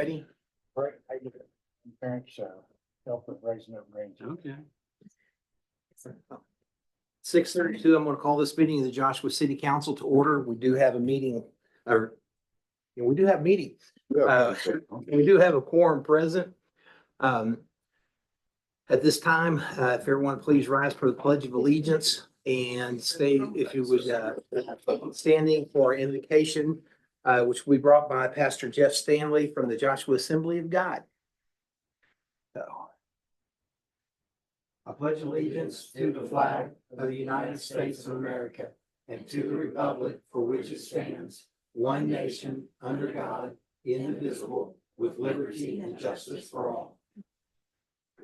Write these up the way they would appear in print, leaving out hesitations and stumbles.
Ready? Right, I do. Parents, help with raising their brains. Okay. 6:32, I'm gonna call this meeting of the Joshua City Council to order. We do have a meeting, or, we do have meeting. We do have a quorum present. At this time, if everyone please rise for the Pledge of Allegiance and stay, if you would, standing for invocation, which we brought by Pastor Jeff Stanley from the Joshua Assembly of God. So. I pledge allegiance to the flag of the United States of America and to the republic for which it stands, one nation, under God, indivisible, with liberty and justice for all.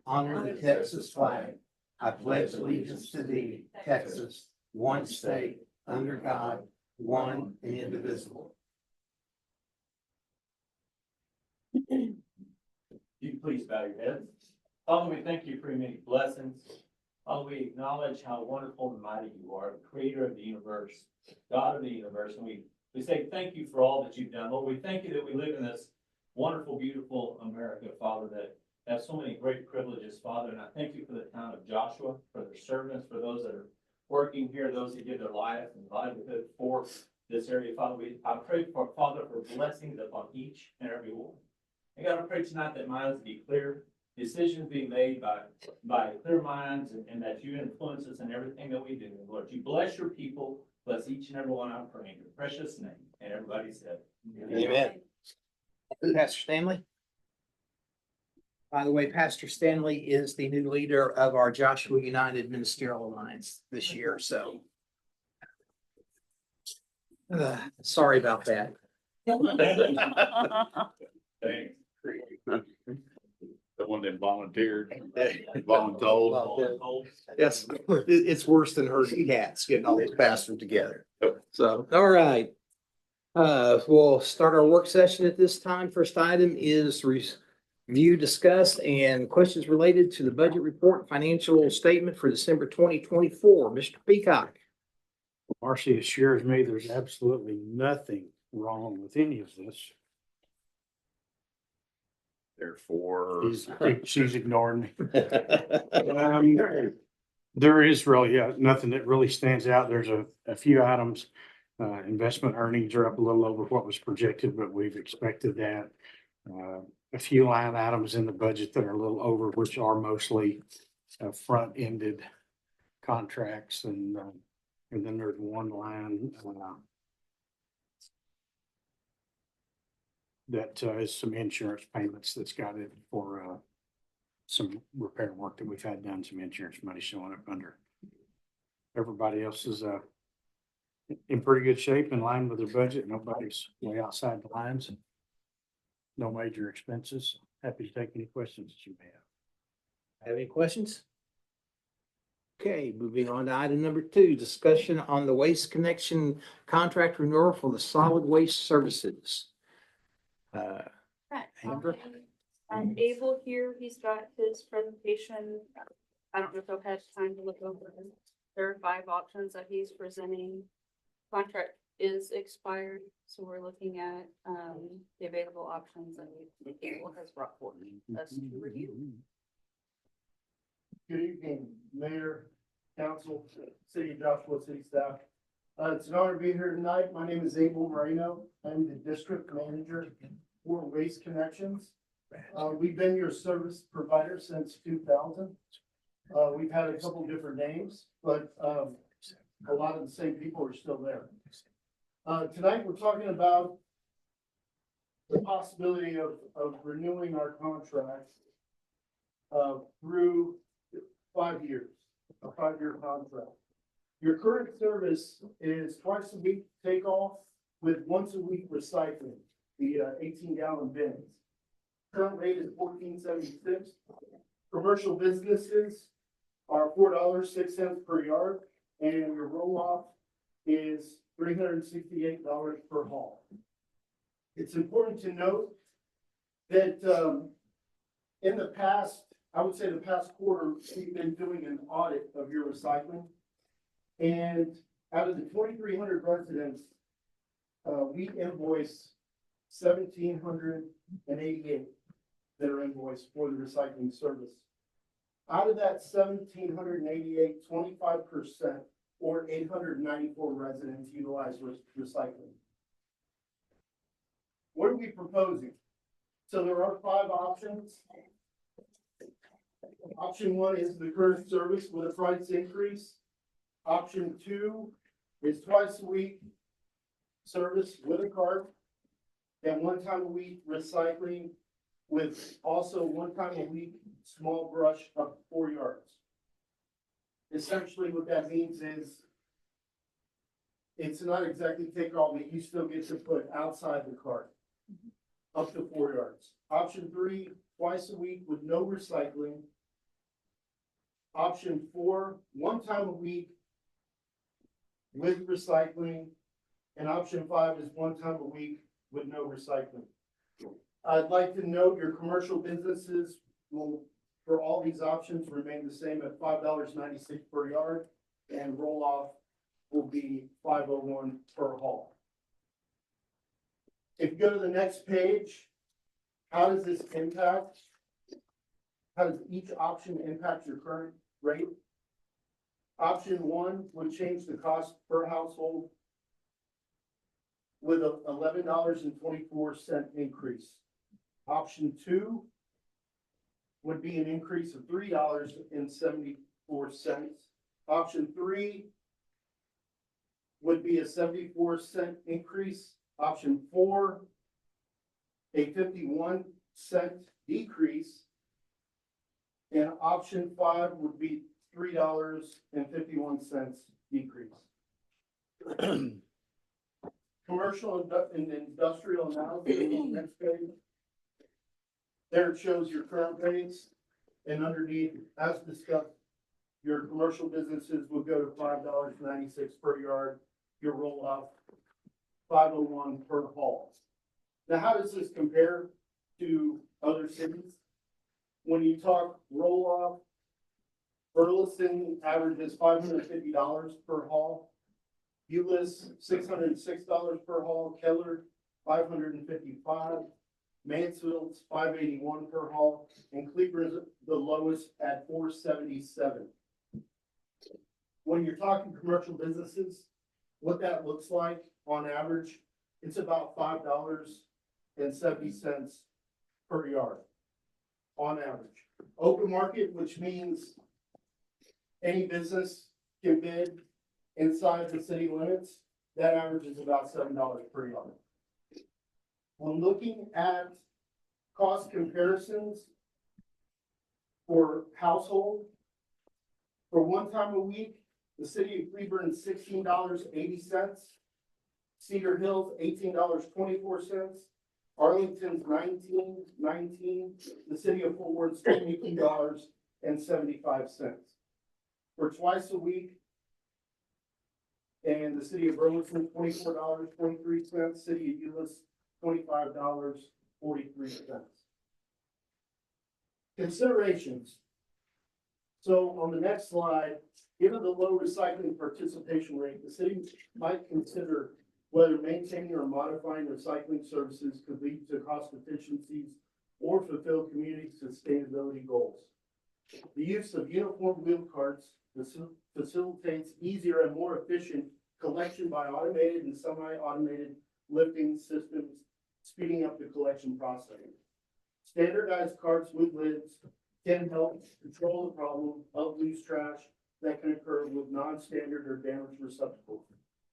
Honor the Texas flag. I pledge allegiance to thee, Texas, one state, under God, one and indivisible. You can please bow your heads. Father, we thank you for your many blessings. Father, we acknowledge how wonderful and mighty you are, the creator of the universe, God of the universe. And we say thank you for all that you've done. Lord, we thank you that we live in this wonderful, beautiful America, Father, that have so many great privileges, Father. And I thank you for the town of Joshua, for their servants, for those that are working here, those that give their life and livelihood for this area, Father. I pray for, Father, for blessings upon each and every one. And God, I pray tonight that minds be clear, decisions being made by clear minds, and that you influence us in everything that we do. Lord, you bless your people, bless each and every one, I pray in your precious name. And everybody said, Amen. Pastor Stanley? By the way, Pastor Stanley is the new leader of our Joshua United Ministerial Alliance this year, so. Sorry about that. thanks. The one that volunteered, voluntold. Yes, it's worse than herding cats, getting all those bastards together. So, all right. We'll start our work session at this time. First item is review, discuss, and questions related to the budget report and financial statement for December 2024. Mr. Peacock. Marcy assures me there's absolutely nothing wrong with any of this. Therefore. She's ignoring me. There is really, nothing that really stands out. There's a few items. Investment earnings are up a little over what was projected, but we've expected that. A few line items in the budget that are a little over, which are mostly front-ended contracts, and then there's one line that is some insurance payments that's got it for some repair work that we've had done, some insurance money showing up under. Everybody else is in pretty good shape, in line with their budget. Nobody's way outside the lines. No major expenses. Happy to take any questions that you may have. Have any questions? Okay, moving on to item number 2, discussion on the Waste Connection contract renewal for the solid waste services. Amber? Abel here, he's got his presentation. I don't know if I've had time to look over them. There are 5 options that he's presenting. Contract is expired, so we're looking at the available options that Abel has brought forward us to review. Good evening, Mayor, Council, City of Joshua, City staff. It's an honor to be here tonight. My name is Abel Moreno. I'm the District Manager for Waste Connections. We've been your service provider since 2000. We've had a couple different names, but a lot of the same people are still there. Tonight, we're talking about the possibility of renewing our contract through 5 years, a 5-year contract. Your current service is twice a week takeoff with once a week recycling, the 18-gallon bins. Current rate is $14.76. Commercial businesses are $4.06 per yard, and your roll-off is $368 per haul. It's important to note that in the past, I would say the past quarter, we've been doing an audit of your recycling. And out of the 2,300 residents, we invoice 1,788 that are invoiced for the recycling service. Out of that 1,788, 25% or 894 residents utilize recycling. What are we proposing? So there are 5 options. Option 1 is the current service with a price increase. Option 2 is twice a week service with a cart and 1 time a week recycling with also 1 time a week small brush up to 4 yards. Essentially what that means is it's not exactly take all, but you still get to put outside the cart up to 4 yards. Option 3, twice a week with no recycling. Option 4, 1 time a week with recycling. And option 5 is 1 time a week with no recycling. I'd like to note your commercial businesses will, for all these options, remain the same at $5.96 per yard, and roll off will be $5.01 per haul. If you go to the next page, how does this impact? How does each option impact your current rate? Option 1 would change the cost per household with a $11.24 increase. Option 2 would be an increase of $3.74. Option 3 would be a 74-cent increase. Option 4, a 51-cent decrease. And option 5 would be $3.51 decrease. Commercial and industrial analysis on the next page. There it shows your current rates, and underneath, as discussed, your commercial businesses will go to $5.96 per yard. Your roll off $5.01 per haul. Now, how does this compare to other cities? When you talk roll off, Burleson averages $550 per haul. Euless, $606 per haul. Keller, $555. Mansfield's $581 per haul, and Cleveland's the lowest at $477. When you're talking commercial businesses, what that looks like on average, it's about $5.70 per yard on average. Open market, which means any business can bid inside the city limits, that average is about $7 per yard. When looking at cost comparisons for household, for 1 time a week, the city of Cleveland is $16.80. Cedar Hills, $18.24. Arlington's $19.19. The city of Fort Worth's $22.75. For twice a week, and the city of Burleson, $24.23. City of Euless, $25.43. Considerations. So on the next slide, given the low recycling participation rate, the city might consider whether maintaining or modifying recycling services could lead to cost efficiencies or fulfill community sustainability goals. The use of uniform wheel carts facilitates easier and more efficient collection by automated and semi-automated lifting systems, speeding up the collection process. Standardized carts with lids can help control the problem of loose trash that can occur with non-standard or damaged receptacles.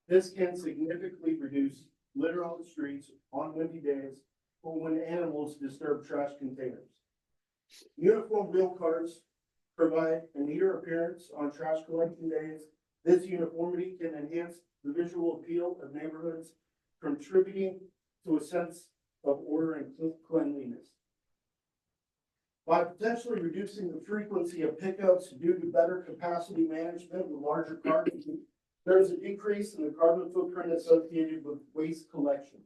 This can significantly reduce litter on the streets on windy days or when animals disturb trash containers. Uniform wheel carts provide a neater appearance on trash collection days. This uniformity can enhance the visual appeal of neighborhoods, contributing to a sense of order and cleanliness. By potentially reducing the frequency of pickups due to better capacity management with larger carts, there's a decrease in the carbon footprint associated with waste collection.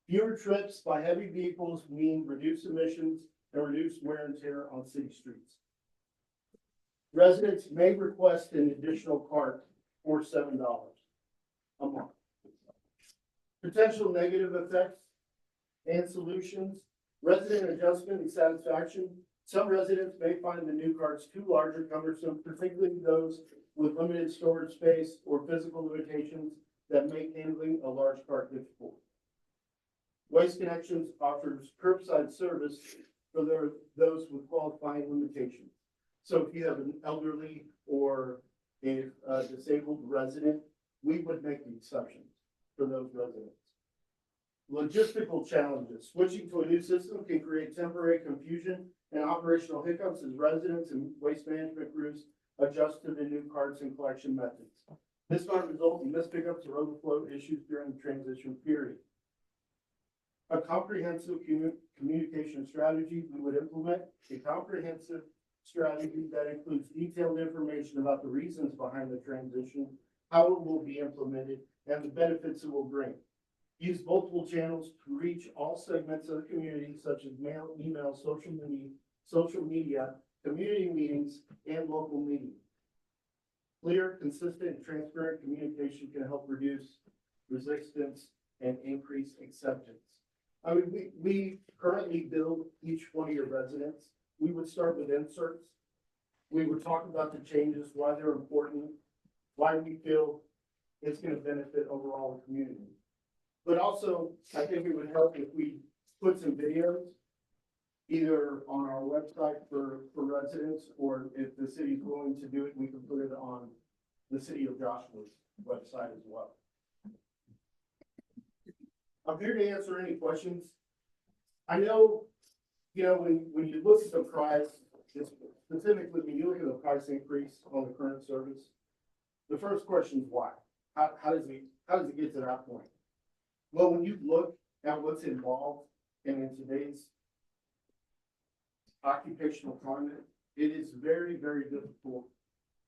Fewer trips by heavy vehicles mean reduced emissions and reduced wear and tear on city streets. Residents may request an additional cart for $7 a month. Potential negative effects and solutions, resident adjustment and satisfaction. Some residents may find the new carts too large or cumbersome, particularly those with limited storage space or physical limitations that make handling a large cart difficult. Waste Connections offers curbside service for those with qualifying limitations. So if you have an elderly or a disabled resident, we would make the exceptions for those residents. Logistical challenges. Switching to a new system can create temporary confusion and operational hiccups as residents and waste management crews adjust to the new carts and collection methods. This might result in missed pickups or overflow issues during the transition period. A comprehensive communication strategy, we would implement a comprehensive strategy that includes detailed information about the reasons behind the transition, how it will be implemented, and the benefits it will bring. Use multiple channels to reach all segments of the community, such as mail, email, social media, community meetings, and local meetings. Clear, consistent, and transparent communication can help reduce resistance and increase acceptance. I mean, we currently build each one of your residents. We would start with inserts. We would talk about the changes, why they're important, why we feel it's gonna benefit overall the community. But also, I think it would help if we put some videos either on our website for residents, or if the city's willing to do it, we can put it on the City of Joshua's website as well. I'm here to answer any questions. I know, when you look at the price, specifically when you look at the price increase on the current service, the first question is why? How does it get to that point? Well, when you look at what's involved and in today's occupational climate, it is very, very difficult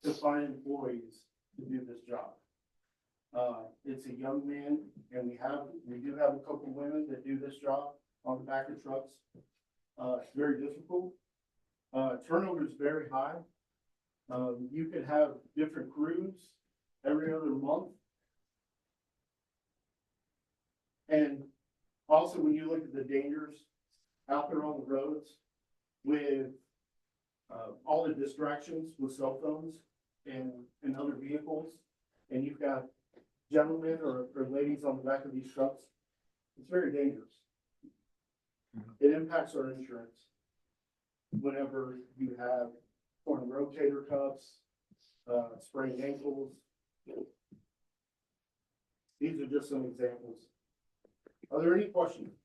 to find employees to do this job. It's a young man, and we do have a couple women that do this job on the back of trucks. It's very difficult. Turnover is very high. You could have different crews every other month. And also, when you look at the dangers out there on the roads with all the distractions with cell phones and other vehicles, and you've got gentlemen or ladies on the back of these trucks, it's very dangerous. It impacts our insurance. Whenever you have torn rotator cuffs, sprained ankles. These are just some examples. Are there any questions?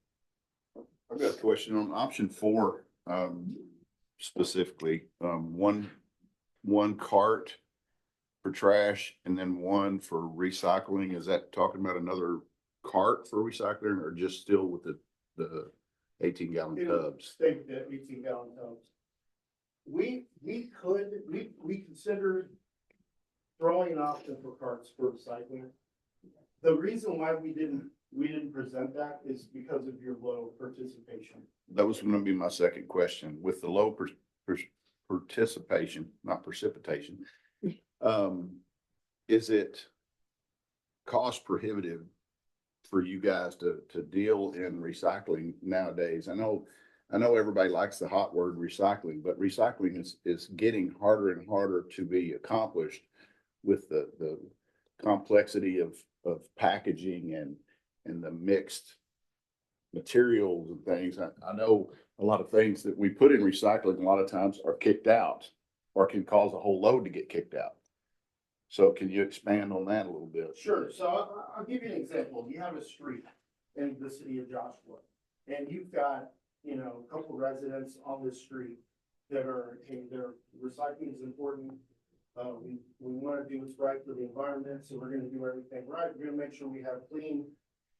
I've got a question on option 4, specifically, one cart for trash and then one for recycling. Is that talking about another cart for recycling, or just still with the 18-gallon tubs? Stay with the 18-gallon tubs. We considered throwing an option for carts for recycling. The reason why we didn't present that is because of your low participation. That was gonna be my second question. With the low participation, not precipitation, is it cost prohibitive for you guys to deal in recycling nowadays? I know everybody likes the hot word recycling, but recycling is getting harder and harder to be accomplished with the complexity of packaging and the mixed materials and things. I know a lot of things that we put in recycling a lot of times are kicked out or can cause a whole load to get kicked out. So can you expand on that a little bit? Sure. So I'll give you an example. You have a street in the city of Joshua, and you've got, a couple residents on this street that are, hey, their recycling is important. We want to do what's right for the environment, so we're going to do everything right. We're going to make sure we have clean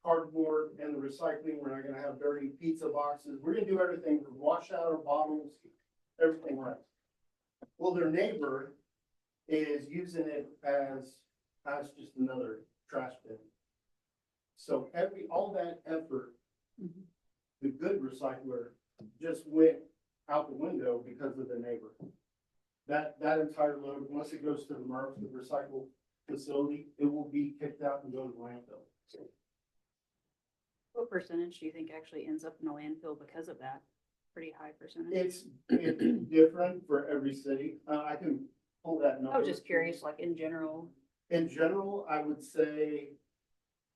cardboard and the recycling. We're not going to have dirty pizza boxes. We're going to do everything from wash out our bottles, everything right. Well, their neighbor is using it as just another trash bin. So all that effort, the good recycler just went out the window because of the neighbor. That entire load, once it goes to the MRF, the recycle facility, it will be kicked out and go to the landfill. What percentage do you think actually ends up in the landfill because of that? Pretty high percentage. It's different for every city. I can pull that number. I was just curious, like in general. In general, I would say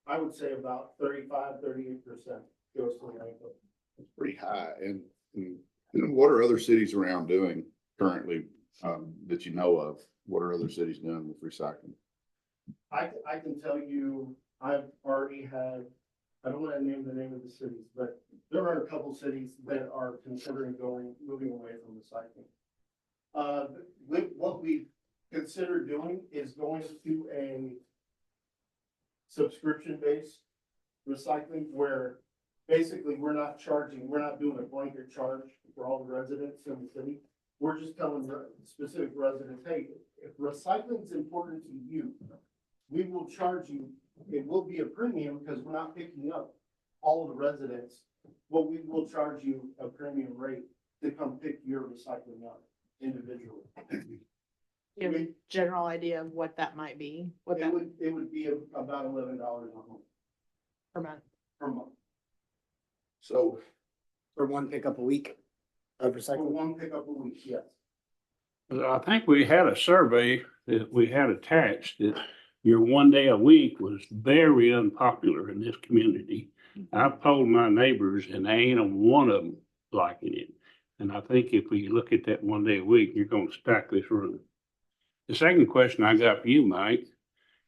about 38% goes to landfill. It's pretty high. And what are other cities around doing currently, that you know of? What are other cities doing with recycling? I can tell you, I've already had, I don't want to name the name of the cities, but there are a couple cities that are considering moving away from recycling. What we consider doing is going to a subscription-based recycling where basically we're not doing a blanket charge for all the residents in the city. We're just telling specific residents, hey, if recycling is important to you, we will charge you, it will be a premium because we're not picking up all of the residents. But we will charge you a premium rate to come pick your recycling up individually. You have a general idea of what that might be, what It that would be about $11 per month. per month. So For one pickup a week of For recycling. one pickup a week, yes. I think we had a survey that we had attached that your 1 day a week was very unpopular in this community. I've polled my neighbors and there ain't a one of them liking it. And I think if we look at that 1 day a week, you're gonna stack this room. The second question I got for you, Mike,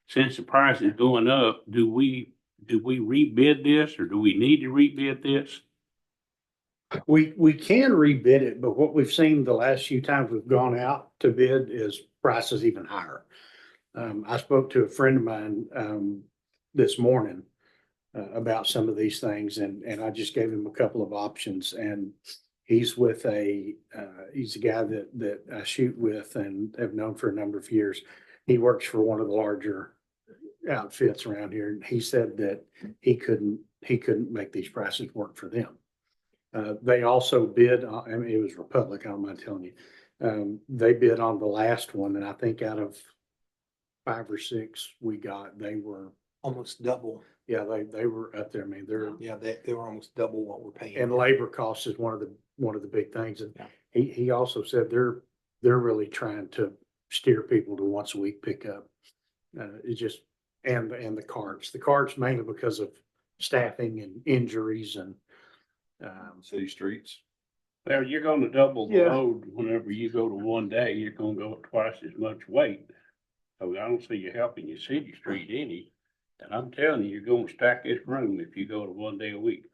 since the price is going up, do we rebid this or do we need to rebid this? We can rebid it, but what we've seen the last few times we've gone out to bid is prices even higher. I spoke to a friend of mine, this morning, about some of these things and I just gave him a couple of options and he's with he's a guy that I shoot with and have known for a number of years. He works for one of the larger outfits around here. And he said that he couldn't make these prices work for them. They also bid, I mean, it was Republic, I don't mind telling you. They bid on the last one, and I think out of 5 or 6 we got, they were, Almost double. yeah, they were up there. I mean, they're, Yeah, they were almost double what we're paying. and labor costs is one of the big things. And Yeah. he also said they're really trying to steer people to once a week pickup. It's just, and the carts mainly because of staffing and injuries and, city streets. Well, you're gonna double the Yeah. load whenever you go to 1 day, you're gonna go twice as much weight. So I don't see you helping your city street any. And I'm telling you, you're gonna stack this room if you go to 1 day a week.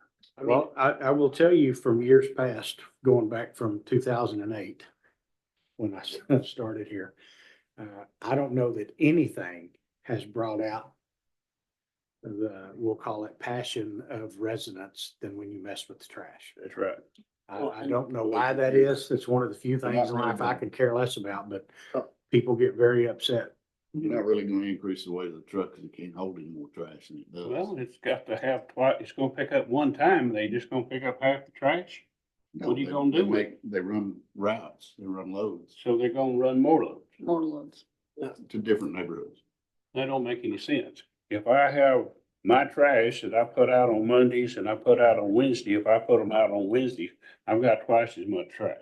well, I will tell you from years past, going back from 2008, when I started here, I don't know that anything has brought out we'll call it passion of residents than when you mess with the trash. That's right. I don't know why that is. It's one of the few things in life I could care less about, but people get very upset. You're not really gonna increase the weight of the truck because it can't hold any more trash than it does. Well, it's got to have twice, it's gonna pick up one time, they just gonna pick up half the trash. No, what are you they- gonna they do with make- They run routes, they run loads So they're gonna run more loads. More loads. to different neighborhoods. That don't make any sense. If I have my trash that I put out on Mondays and I put out on Wednesday, if I put them out on Wednesdays, I've got twice as much trash.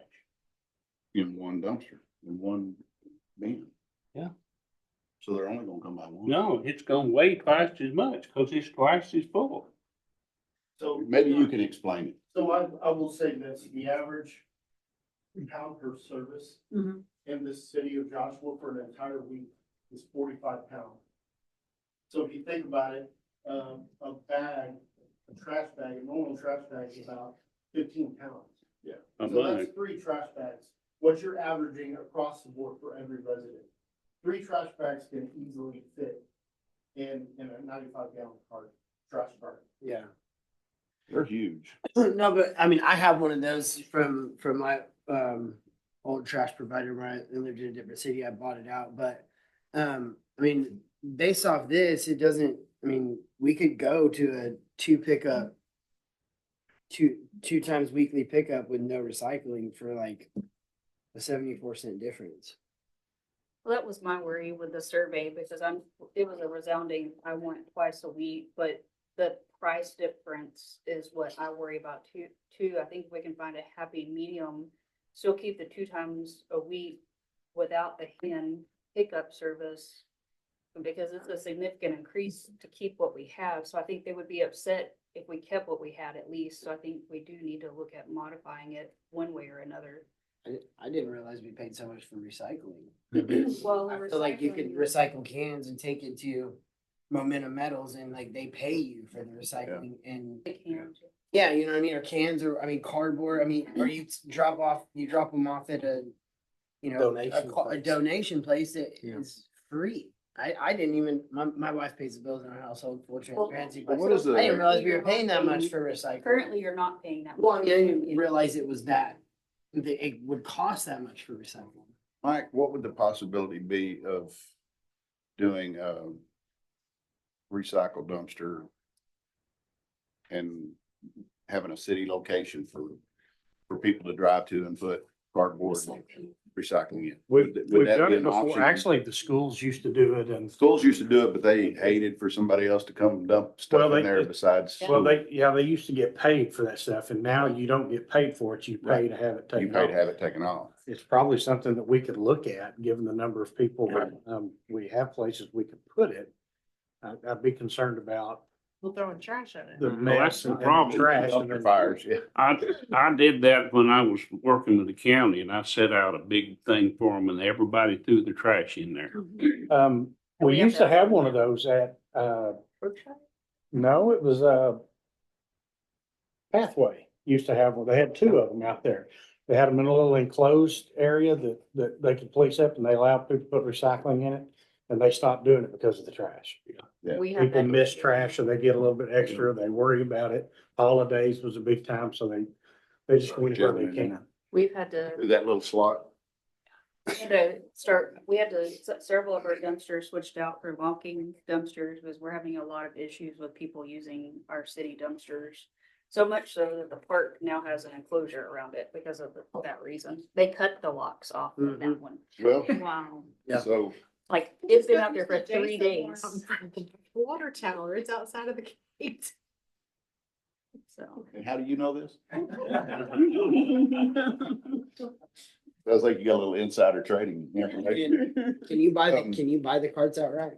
In one dumpster, in one bin. Yeah. So they're only gonna come by one. No, it's gonna weigh twice as much because it's twice as full. So. Maybe you can explain it. So I will say this, the average pound per service Mhm. in the city of Joshua for an entire week is 45 pounds. So if you think about it, a trash bag, a normal trash bag is about 15 pounds. A So that's month. 3 trash bags, what you're averaging across the board for every resident. 3 trash bags can easily fit in a 95-gallon trash cart. Yeah. They're huge. No, but I mean, I have one of those from my old trash provider when I lived in a different city. I bought it out, but I mean, based off this, it doesn't. I mean, we could go to a 2 pickup, two times weekly pickup with no recycling for like a 74-cent difference. Well, that was my worry with the survey because it was a resounding, I want twice a week, but the price difference is what I worry about too. I think we can find a happy medium, still keep the 2 times a week without the hand pickup service. Because it's a significant increase to keep what we have, so I think they would be upset if we kept what we had at least, so I think we do need to look at modifying it one way or another. I didn't realize we paid so much for recycling. Well, I feel like you could recycle cans and take it to Momentum Metals and like they pay you for the recycling and yeah, you know what I mean, or cans or, I mean, cardboard, I mean, or you drop them off at a, you know, Donation a place. donation place that Yeah. is free. I didn't even, my wife pays the bills in our household, full transparency, but What is the- I didn't realize we were paying that much for recycling. Currently, you're not paying that. Well, I much. mean, I didn't realize it was that it would cost that much for recycling. Mike, what would the possibility be of doing recycle dumpster and having a city location for people to drive to and put cardboard recycling in? We've Would that done be it an before. option? Actually, the schools used to do it and, Schools used to do it, but they hated for somebody else to come dump stuff Well, in they- there besides. well, school. they used to get paid for that stuff and now you don't get paid for it. You pay to have it You taken pay to off. have it taken off. It's probably something that we could look at, given the number of people that, we have places we could put it. I'd be concerned about We'll throw in trash at it. the Well, mess that's the and the problem. trash. and Dumpster then- fires, yeah. I did that when I was working with the county and I set out a big thing for them and everybody threw the trash in there. We We have used to to have have one of those at, Berkshire? no, it was Pathway used to have one. They had 2 of them out there. They had them in a little enclosed area that they could police up and they allowed people to put recycling in it. And they stopped doing it because of the trash. Yeah. We have People that. miss trash, so they get a little bit extra. They worry about it. Holidays was a big time, so they just go anywhere they can. We've had to, That little slot. several of our dumpsters switched out for walking dumpsters because we're having a lot of issues with people using our city dumpsters. So much so that the park now has an enclosure around it because of that reason. They cut the locks off of that one. Well, Wow. Yeah. so Like, it's been out there for 3 days. Water tower, it's outside of the gate. So, and how do you know this? Sounds like you got a little insider trading information. Can you buy Um, the carts outright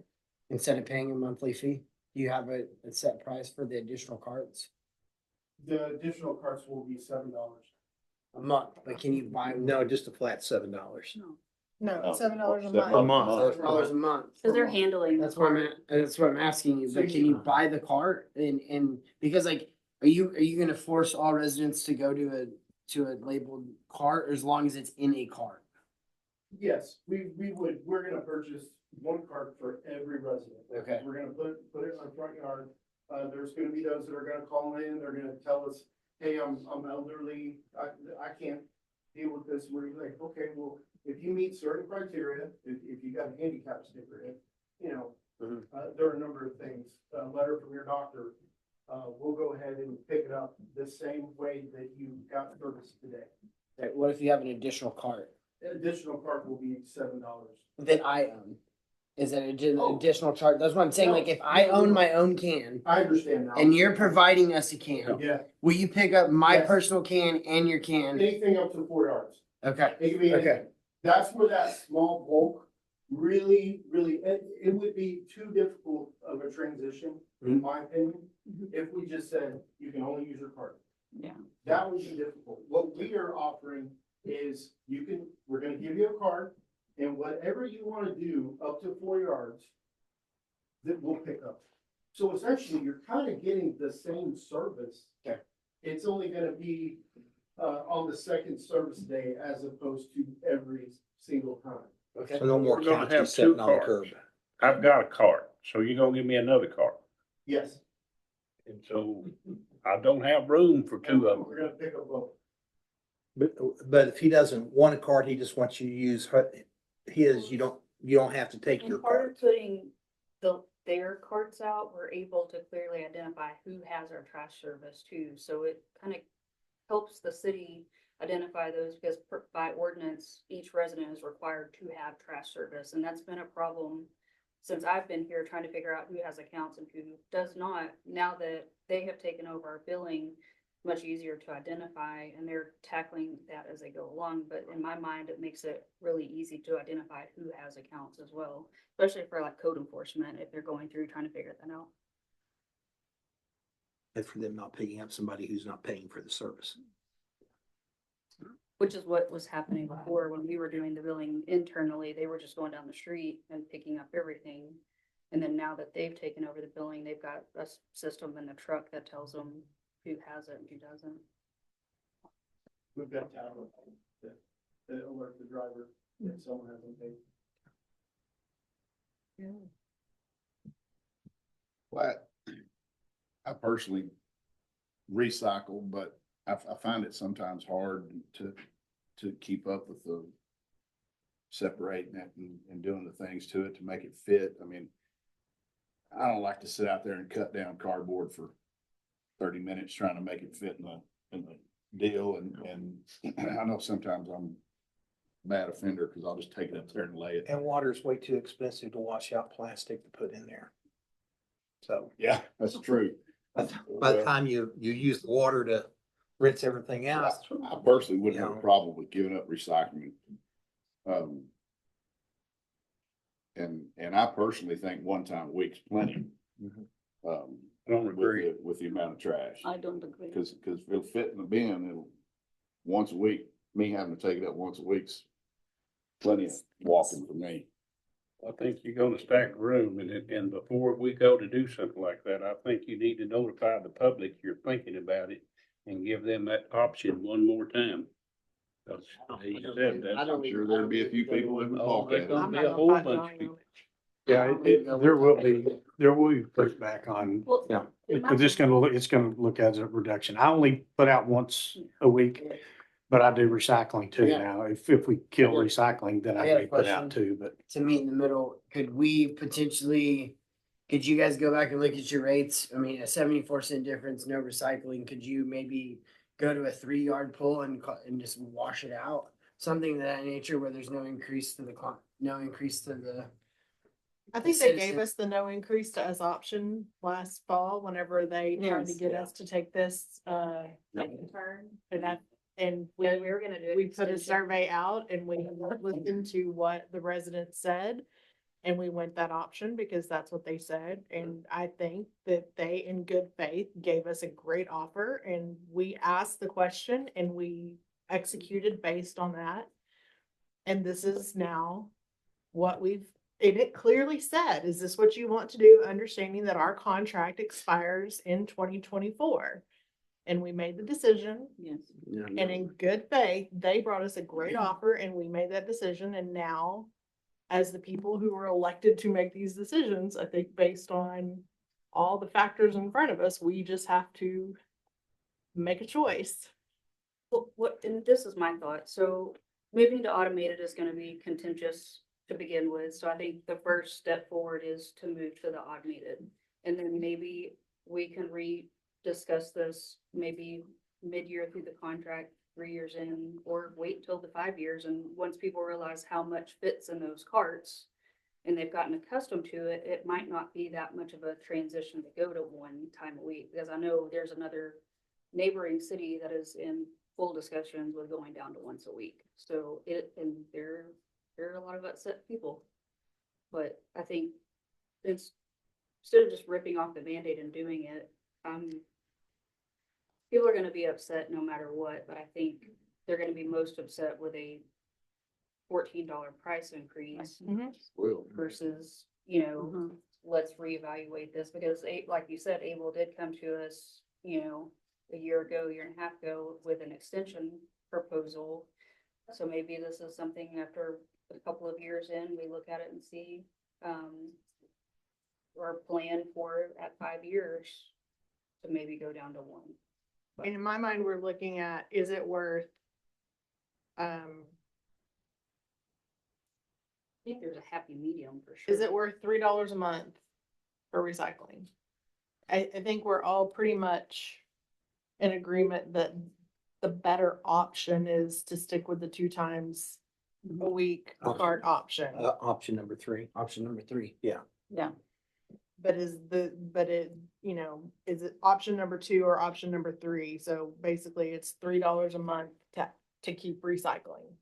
instead of paying a monthly fee? Do you have a set price for the additional carts? The additional carts will be $7. A month, but can you buy? No, just a flat $7. No, Oh, $7 a $7 month. A month. $7 a month. cause they're handling. That's what I'm asking you, So but can you buy the cart and, because like, are you gonna force all residents to go to a labeled cart or as long as it's in a cart? Yes, we're gonna purchase 1 cart for every resident. Okay. We're gonna put it in our front yard. There's gonna be those that are gonna call in, they're gonna tell us, hey, I'm elderly, I can't deal with this. We're like, okay, well, if you meet certain criteria, if you got a handicap sticker in, you know, Mhm. there are a number of things, a letter from your doctor, we'll go ahead and pick it up the same way that you got service today. Okay, what if you have an additional cart Additional cart will be $7. that I own? Is it an Oh. additional charge? That's what I'm saying, No. like if I own my own can I understand now. and you're providing us a can, Yeah, will you pick up my Yes. personal can and your can? anything up to 4 yards. Okay, It could be, okay. that's where that small bulk really, it would be too difficult of a transition, in my opinion, if we just said, you can only use your cart. Yeah. That would be difficult. What we are offering is we're gonna give you a cart and whatever you wanna do up to 4 yards, that we'll pick up. So essentially, you're kind of getting the same service. Okay. It's only gonna be, on the second service day as opposed to every single time. Okay. So no more We're gonna counts have just sitting 2 on the curb. carts. I've got a cart, so you're gonna give me another cart. Yes. And so I don't have room for 2 of them. We're gonna pick up both. But if he doesn't want a cart, he just wants you to use his, you don't have to take your And part cart. of putting their carts out, we're able to clearly identify who has our trash service too. So it kind of helps the city identify those because by ordinance, each resident is required to have trash service. And that's been a problem since I've been here trying to figure out who has accounts and who does not, now that they have taken over our billing, much easier to identify, and they're tackling that as they go along. But in my mind, it makes it really easy to identify who has accounts as well, especially for like code enforcement, if they're going through trying to figure that out. And for them not picking up somebody who's not paying for the service. Which is what was happening before when we were doing the billing internally. They were just going down the street and picking up everything. And then now that they've taken over the billing, they've got a system in the truck that tells them who has it and who doesn't. We've got tablets that alert the driver if someone hasn't paid. Well, I personally recycle, but I find it sometimes hard to keep up with the separating it and doing the things to it to make it fit. I mean, I don't like to sit out there and cut down cardboard for 30 minutes trying to make it fit in the deal. And I know sometimes I'm a bad offender because I'll just take it up there and lay it. And water's way too expensive to wash out plastic to put in there. So Yeah, that's true. by the time you use the water to rinse everything out. I personally wouldn't have a Yeah. problem with giving up recycling. And I personally think one time a week's plenty. Mhm. I don't agree. With the amount of trash. I don't agree. Cause if it'll fit in the bin, it'll, once a week, me having to take it up once a week's plenty of walking for me. I think you're gonna stack room and before we go to do something like that, I think you need to notify the public you're thinking about it and give them that option one more time. 'Cause he said that. I'm sure there'd be a few people that would balk at it. There'll I'm be not a gonna whole fight bunch Johnny of people. on it. Yeah, there will be pushback on, Well, yeah, in my because it's gonna look as a reduction. I only put out once a week, but I do recycling too Yeah. now. If we kill recycling, then I I got a may put out question. two, but To meet in the middle, could you guys go back and look at your rates? I mean, a 74 cent difference, no recycling. Could you maybe go to a 3 yard pull and just wash it out? Something of that nature where there's no increase to no increase to the. I think they gave citizen. us the no increase to us option last fall whenever they tried to Yes. get us to take this, Second turn. and Yeah, we were gonna do it. we put a extension. survey out and we listened to what the residents said. And we went that option because that's what they said. And I think that they, in good faith, gave us a great offer and we asked the question and we executed based on that. And this is now what it clearly said, is this what you want to do? Understanding that our contract expires in 2024. And we made the decision. Yes. And in good faith, they brought us a great offer and we made that decision. And now, as the people who were elected to make these decisions, I think based on all the factors in front of us, we just have to make a choice. Well, and this is my thought, so moving to automated is gonna be contentious to begin with, so I think the first step forward is to move to the automated. And then maybe we can discuss this maybe mid-year through the contract, 3 years in, or wait till the 5 years, and once people realize how much fits in those carts and they've gotten accustomed to it, it might not be that much of a transition to go to one time a week, because I know there's another neighboring city that is in full discussions with going down to once a week. So and there are a lot of upset people. But I think instead of just ripping off the Band-Aid and doing it, people are gonna be upset no matter what, but I think they're gonna be most upset with a $14 price increase Well, versus, let's reevaluate this, because like you said, Able did come to us, a year and a half ago with an extension proposal. So maybe this is something after a couple of years in, we look at it and see, or plan for at 5 years to maybe go down to one. And in my mind, we're looking at, is it worth, I think there's a happy medium for sure. is it worth $3 a month for recycling? I think we're all pretty much in agreement that the better option is to stick with the 2 times a week Option. card option. Option number 3. Option number 3. Yeah. But you know, is it option number 2 or option number 3? So basically it's $3 a month to keep recycling.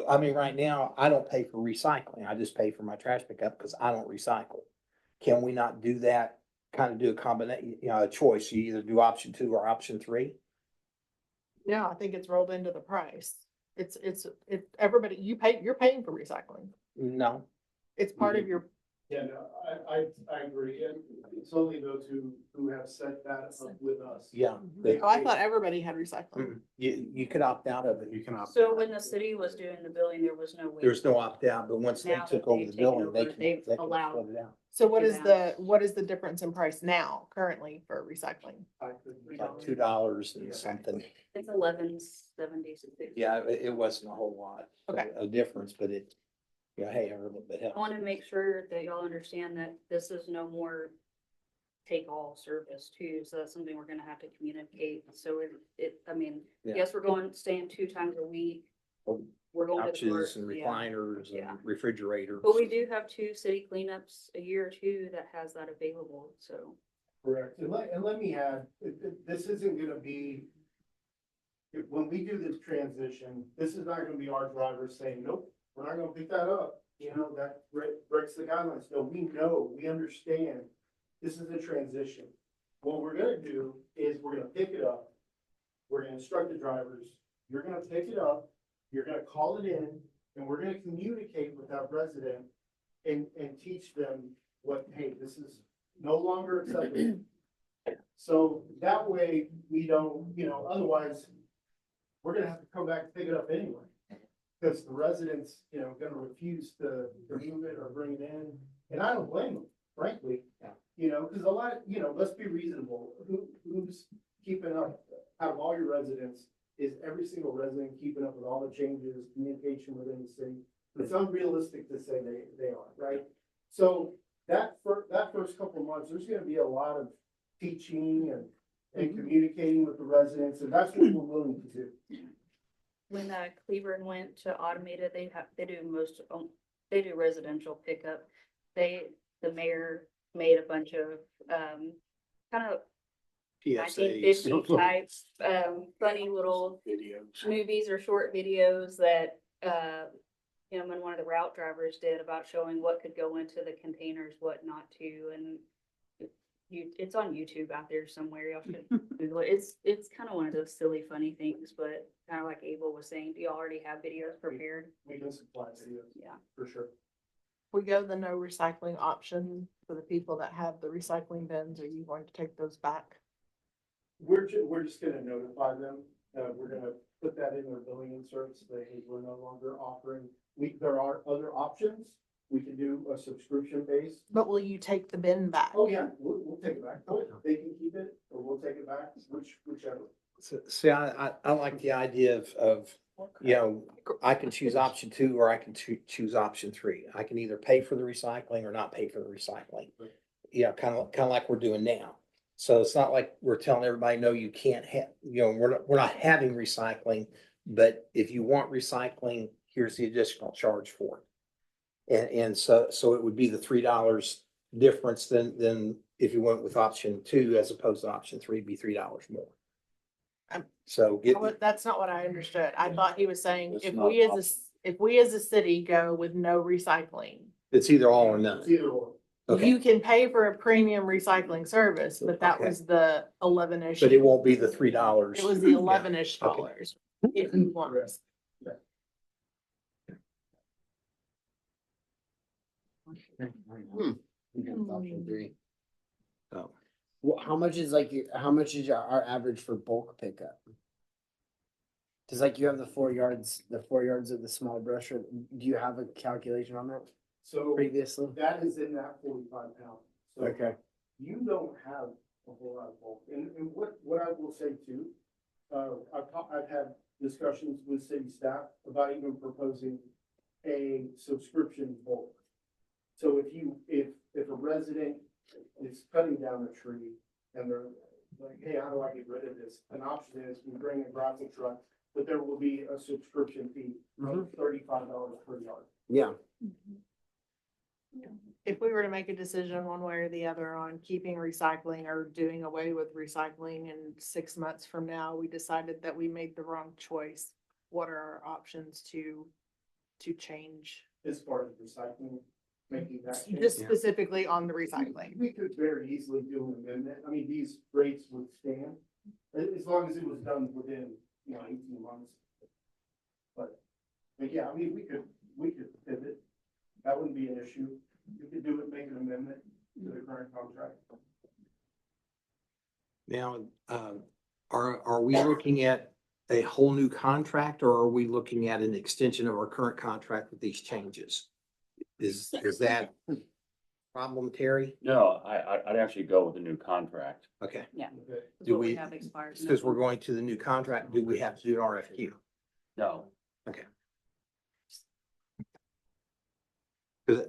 I mean, right now, I don't pay for recycling. I just pay for my trash pickup because I don't recycle. Can we not do that? Kind of do a combination, you know, a choice. You either do option 2 or option 3? No, I think it's rolled into the price. It's everybody, you're paying for recycling. No. It's part of your, Yeah, no, I agree, and it's only those who have set that up with us. Yeah. oh, I thought everybody had recycling. You could opt out of it. You can opt. So when the city was doing the billing, there was no way. There's no opt out, but once they Now took that over they've the taken billing, they over, can they've split allowed- it out. So what Do is the difference in price now currently for recycling? Like $2 and something. It's 11.76. Yeah, it wasn't a whole lot. Okay. A difference, but yeah, hey, every little bit I helps. want to make sure that y'all understand that this is no more take all service too. So that's something we're gonna have to communicate. So I mean, Yeah. yes, staying 2 times a week. Oh, We're going to Couches court, and yeah. recliners Yeah. and refrigerators. But we do have 2 city cleanups a year or 2 that has that available, so. Correct, and let me add, this isn't gonna be, when we do this transition, this is not gonna be our drivers saying, nope, we're not gonna pick that up. You know, that breaks the guidelines. No, we understand, this is a transition. What we're gonna do is we're gonna pick it up, we're gonna instruct the drivers, you're gonna pick it up, you're gonna call it in, and we're gonna communicate with that resident and teach them what, hey, this is no longer acceptable. So that way, we don't, you know, otherwise, we're gonna have to come back and pick it up anyway. Because the residents, you know, gonna refuse to move it or bring it in, and I don't blame them, frankly. You know, because a lot, you know, let's be reasonable, who's keeping up, out of all your residents, is every single resident keeping up with all the changes, communication within the city? It's unrealistic to say they are, right? So that first couple of months, there's gonna be a lot of teaching and communicating with the residents, and that's what we're willing to do. When Cleveland went to automated, they do residential pickup. The mayor made a bunch of, kind of nineteen fifty PSAs. type, funny little Videos. movies or short videos that, when one of the route drivers did about showing what could go into the containers, what not to, and it's on YouTube out there somewhere. Y'all should Google it. It's kind of one of those silly, funny things, but kind of like Abel was saying, do you already have videos prepared? We can supply videos, Yeah. for sure. We go the no recycling option for the people that have the recycling bins. Are you going to take those back? We're just gonna notify them, we're gonna put that in their billing inserts, that hey, we're no longer offering, there are other options. We can do a subscription base. But will you take the bin back? Oh, yeah, we'll take it back. They can keep it, or we'll take it back, whichever. See, I like the idea of, you know, I can choose option 2 or I can choose option 3. I can either pay for the recycling or not pay for the recycling. You know, kind of like we're doing now. So it's not like we're telling everybody, no, you can't have, you know, we're not having recycling, but if you want recycling, here's the additional charge for it. And so it would be the $3 difference than if you went with option 2 as opposed to option 3, be $3 more. So That's not what I understood. I thought he was saying It's if not we as a city go with no recycling, it's either all or It's none. either or. Okay, you can pay for a premium recycling service, but that Okay. was the 11-ish. but it won't be the $3. It was the 11-ish Okay. dollars. If you want. Correct. Option 3. Oh. Well, how much is our average for bulk pickup? Cause like you have the 4 yards of the small brush, do you have a calculation on that So previously? that is in that 45 pound. So Okay, you don't have a whole lot of bulk. And what I will say too, I've had discussions with city staff about even proposing a subscription bulk. So if a resident is cutting down a tree and like, hey, how do I get rid of this? An option is we bring a gravel truck, but there will be a subscription fee of $35 per yard. Yeah. If we were to make a decision one way or the other on keeping recycling or doing away with recycling and 6 months from now, we decided that we made the wrong choice, what are our options to change? As far as recycling, making that change. Just specifically on the recycling. We could very easily do an amendment. I mean, these rates would stand, as long as it was done within, 18 months. But yeah, I mean, we could pivot. That wouldn't be an issue. You could do it, make an amendment to the current contract. Now, are we looking at a whole new contract or are we looking at an extension of our current contract with these changes? Is that problem, Terry? No, I'd actually go with a new contract. Okay, Yeah. Okay. Is Do what we we- have expired. because we're going to the new contract, do we have to do an RFQ? No, Because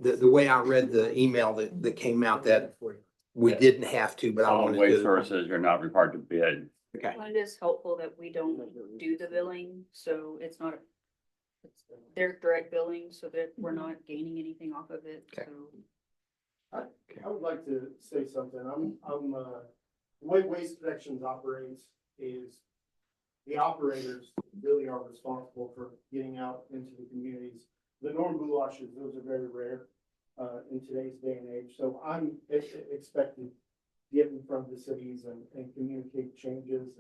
the way I read the email that came out that we didn't have to, but I solid wanted waste to. services, you're not required to bid. Okay, Well, it is helpful that we don't do the billing, so it's not, it's their direct billing, so that we're not gaining anything off of it, Okay. so. I would like to say something. The way Waste Connections operates is the operators really are responsible for getting out into the communities. The Norm Goulashes, those are very rare, in today's day and age. So I'm expecting to get in front of the cities and communicate changes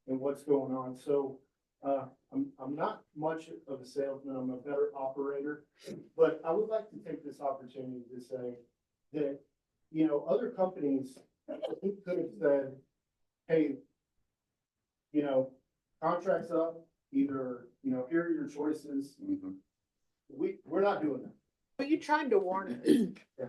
and what's going on. So, I'm not much of a salesman. I'm a better operator, but I would like to take this opportunity to say that, other companies could have said, hey, contract's up, either, here are your choices. Mhm. We're not doing that. But you tried to warn us.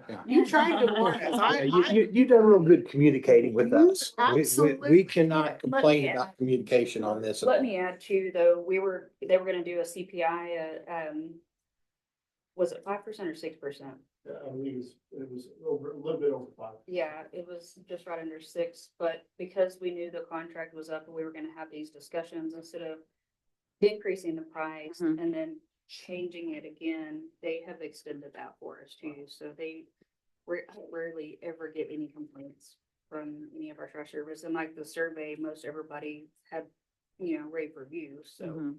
Yeah. You tried to warn us. you've done real good communicating with us. We Absolutely. cannot complain about communication on this. at Let all. me add too, though, they were gonna do a CPI, was it 5% or 6%? I believe it was over, a little bit over 5. Yeah, it was just right under 6, but because we knew the contract was up and we were gonna have these discussions, instead of increasing the price and then changing it again, they have extended that for us too, so they rarely ever get any complaints from any of our trash service, and like the survey, most everybody had, rave reviews, so.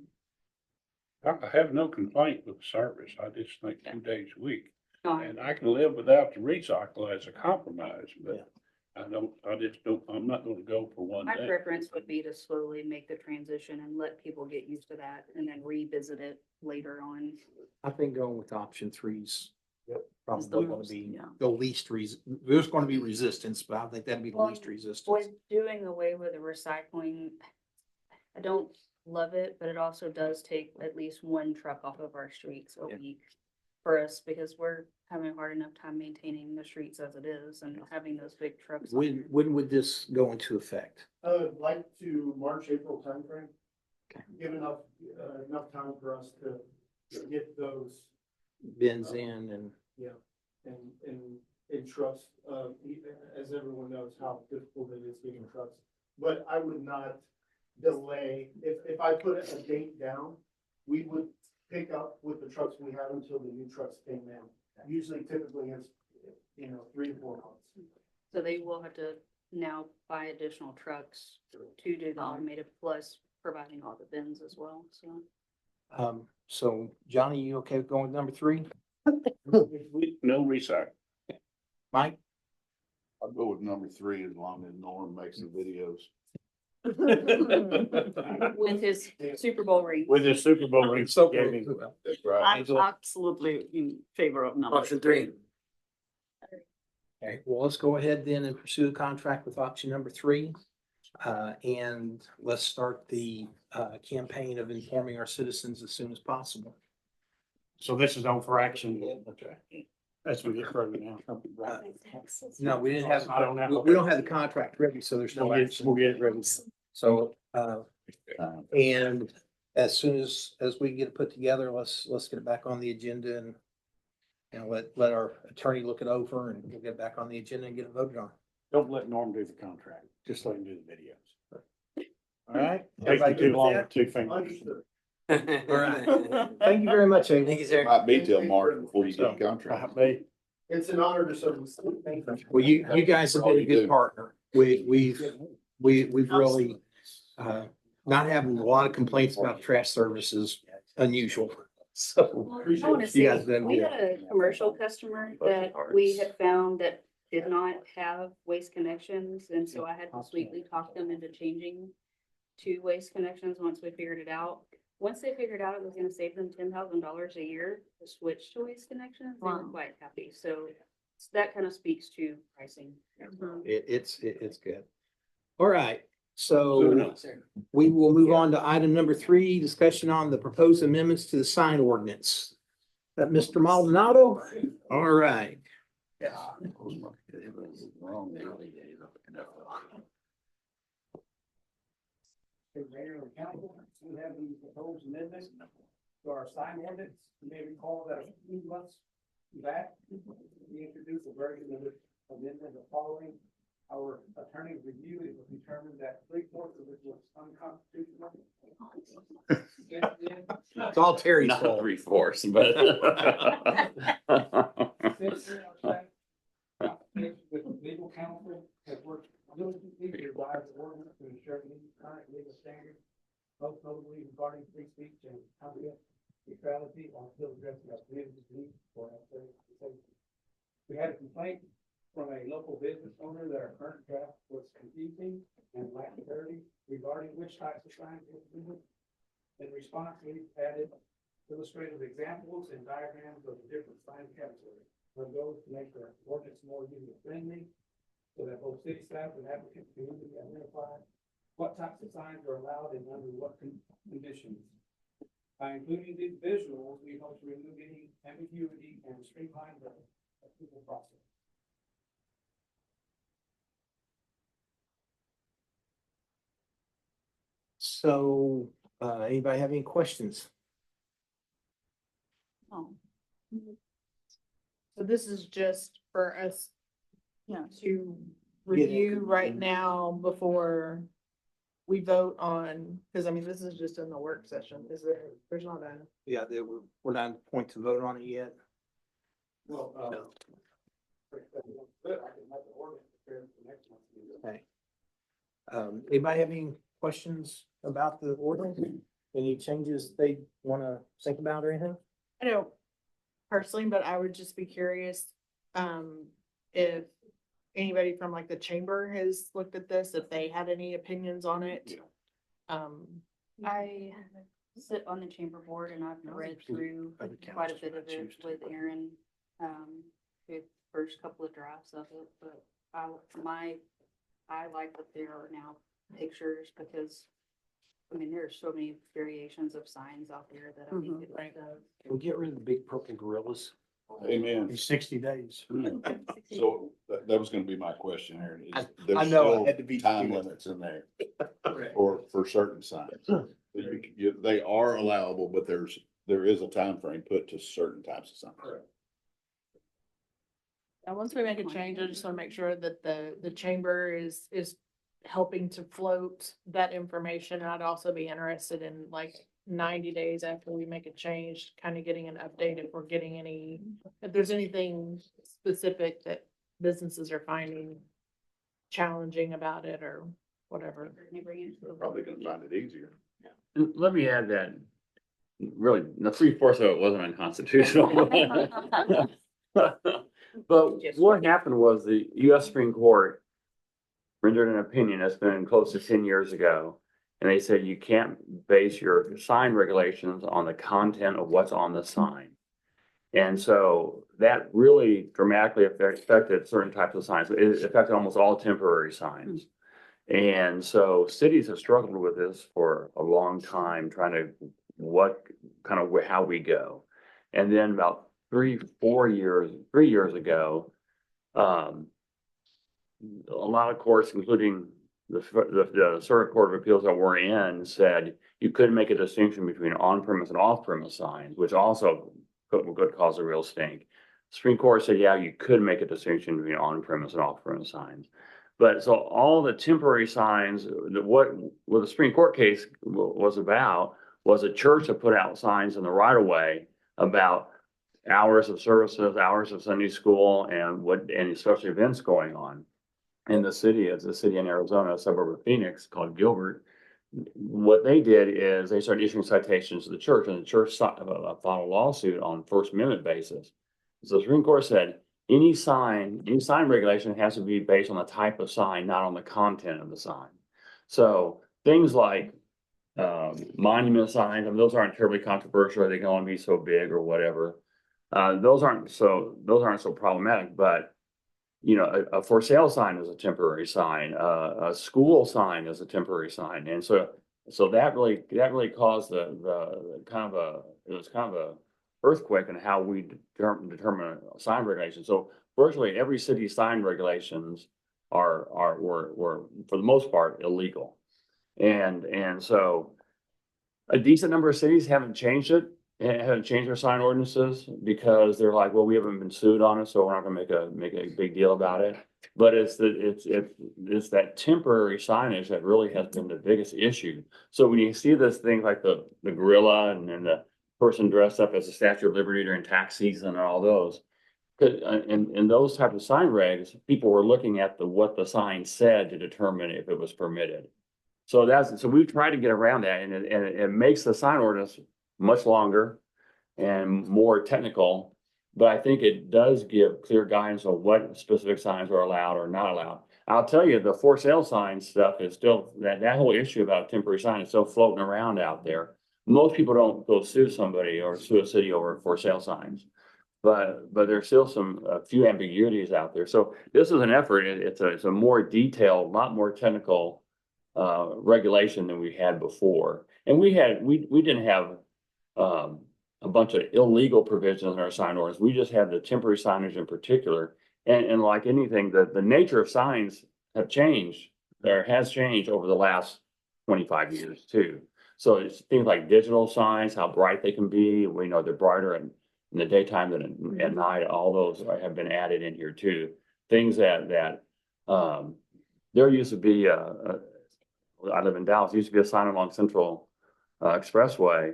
I have no complaint with the service. I just think 2 days a week. No, And I can live without the recycle as a compromise, but I'm not gonna go for one my day. preference would be to slowly make the transition and let people get used to that and then revisit it later on. I think going with option three's Yep. probably Is the gonna most, be yeah. the least there's gonna be resistance, but I think that'd be the Well, least resistance. With doing away with the recycling, I don't love it, but it also does take at least one truck off of our streets a Yeah. week for us, because we're having a hard enough time maintaining the streets as it is and having those big trucks. on there. When would this go into effect? Like to March, April timeframe. Okay. Give enough time for us to get those, Bins in and, and trucks, as everyone knows how difficult it is getting trucks. But I would not delay, if I put a date down, we would pick up with the trucks we have until the new trucks came in. Usually typically it's, 3 to 4 months. So they will have to now buy additional trucks to do the automated, plus providing all the bins as well, so. so Johnny, you okay with going with number 3? No recycle. Mike? I'll go with number 3 as long as Norm makes the videos. With his Super Bowl ring. With the Super Bowl ring. So, gaming. That's right. I'm absolutely in favor of number Option 3. okay, well, let's go ahead then and pursue the contract with option number 3. And let's start the campaign of informing our citizens as soon as possible. So this is on for action. As we get further now. No, we didn't have, I don't know. we don't have the contract ready, so there's no action. We'll get it ready. So, and as soon as we get it put together, let's get it back on the agenda and let our attorney look it over and we'll get it back on the agenda and get it voted on. Don't let Norm do the contract. Just let him do the videos. All right? Take Everybody you good too long with with two fingers. Understood. that? All right. Thank you very much, Amy. Thank you, sir. Might be till March before you get a So, contract. It's an honor to serve. Thank you. Well, you guys have been a good partner. We've really, not having a lot of complaints about trash service is unusual. So, I want to You guys say, done we good. had a commercial customer that we had found that did not have Waste Connections, and so I had to sweetly talk them into changing to Waste Connections once we figured it out. Once they figured out it was gonna save them $10,000 a year to switch to Waste Connections, they were Wow. quite happy. So that kind of speaks to pricing. it's good. All right, so we will move on to item number 3, discussion on the proposed amendments to the sign ordinance. That Mr. Maldonado? All right. Mayor and council, we have the proposed amendment to our sign ordinance. You may recall that a few months back, we introduced a version of this amendment the following. Our attorney reviewed it, was determined that 3/4 of it was unconstitutional. It's all Terry's Not fault. 3/4, but. Since then, our staff, with legal counsel, has worked diligently to revise the ordinance to ensure it meets current legal standards, most notably regarding free speech and content neutrality, while still addressing our community's need for aesthetic safety. We had a complaint from a local business owner that our current draft was confusing and lacked clarity regarding which types of signs were included. In response, we added illustrative examples and diagrams of the different sign categories. Our goal is to make the ordinance more user friendly so that both city staff and applicant community identify what types of signs are allowed and under what conditions. By including these visuals, we hope to remove any ambiguity and streamline the approval process. So, anybody have any questions? Oh, So this is just for us yeah. to Get it. review right now before we vote on, because I mean, this is just in the work session. There's not a. Yeah, we're not at the point to vote on it yet. Well, No. good, I can have the ordinance prepared for next month. Okay. Anybody have any questions about the ordinance? Any changes they want to think about or anything? I don't personally, but I would just be curious, if anybody from like the chamber has looked at this, if they had any opinions on it. I sit on the chamber board and I've read through quite a bit of it with Aaron, the first couple of drafts of it, but I like that there are now pictures because, I mean, there are so many variations of signs out there that I think right. We'll get rid of the big purple gorillas. Amen. In 60 days. So that was gonna be my question, Aaron. is I there's know, I still had to be- time limits in there for certain signs. They are allowable, but there is a time frame put to certain types of signs. And once we make a change, I just want to make sure that the chamber is helping to float that information. And I'd also be interested in like 90 days after we make a change, kind of getting an update if we're getting if there's anything specific that businesses are finding challenging about it or whatever. They're probably gonna find it easier. And let me add that, really, the 3/4 of it wasn't unconstitutional. But what happened was the US Supreme Court rendered an opinion that's been close to 10 years ago. And they said you can't base your sign regulations on the content of what's on the sign. And so that really dramatically affected certain types of signs. It affected almost all temporary signs. And so cities have struggled with this for a long time, trying to how we go. And then about 3 years ago, a lot of courts, including the Circuit Court of Appeals that we're in, said you couldn't make a distinction between on-premise and off-premise signs, which also could cause a real stink. Supreme Court said, yeah, you could make a distinction between on-premise and off-premise signs. But so all the temporary signs, what the Supreme Court case was about was a church that put out signs in the right of way about hours of services, hours of Sunday school, and special events going on. In the city, it's a city in Arizona, a suburb of Phoenix called Gilbert. What they did is they started issuing citations to the church, and the church filed a lawsuit on First Amendment basis. So the Supreme Court said, any sign regulation has to be based on the type of sign, not on the content of the sign. So things like monument signs, I mean, those aren't terribly controversial. They can only be so big or whatever. Those aren't so problematic, but you know, a for sale sign is a temporary sign, a school sign is a temporary sign. And so that really caused it was kind of a earthquake in how we determine sign regulations. So virtually every city sign regulations were for the most part illegal. And so a decent number of cities haven't changed it. Haven't changed their sign ordinances because they're like, well, we haven't been sued on it, so we're not gonna make a big deal about it. But it's that temporary signage that really has been the biggest issue. So when you see this thing like the gorilla and then the person dressed up as the Statue of Liberty during tax season and all those, in those type of sign regs, people were looking at what the sign said to determine if it was permitted. So we've tried to get around that, and it makes the sign ordinance much longer and more technical, but I think it does give clear guidance on what specific signs are allowed or not allowed. I'll tell you, the for sale sign stuff is still, that whole issue about temporary sign is still floating around out there. Most people don't go sue somebody or sue a city over for sale signs, but there's still a few ambiguities out there. So this is an effort. It's a more detailed, lot more technical regulation than we had before. And we didn't have a bunch of illegal provisions in our sign ordinance. We just had the temporary signage in particular. And like anything, the nature of signs have changed, or has changed over the last 25 years too. So it's things like digital signs, how bright they can be. We know they're brighter in the daytime than at night. All those have been added in here too. Things that there used to be I live in Dallas, used to be a sign along Central Expressway,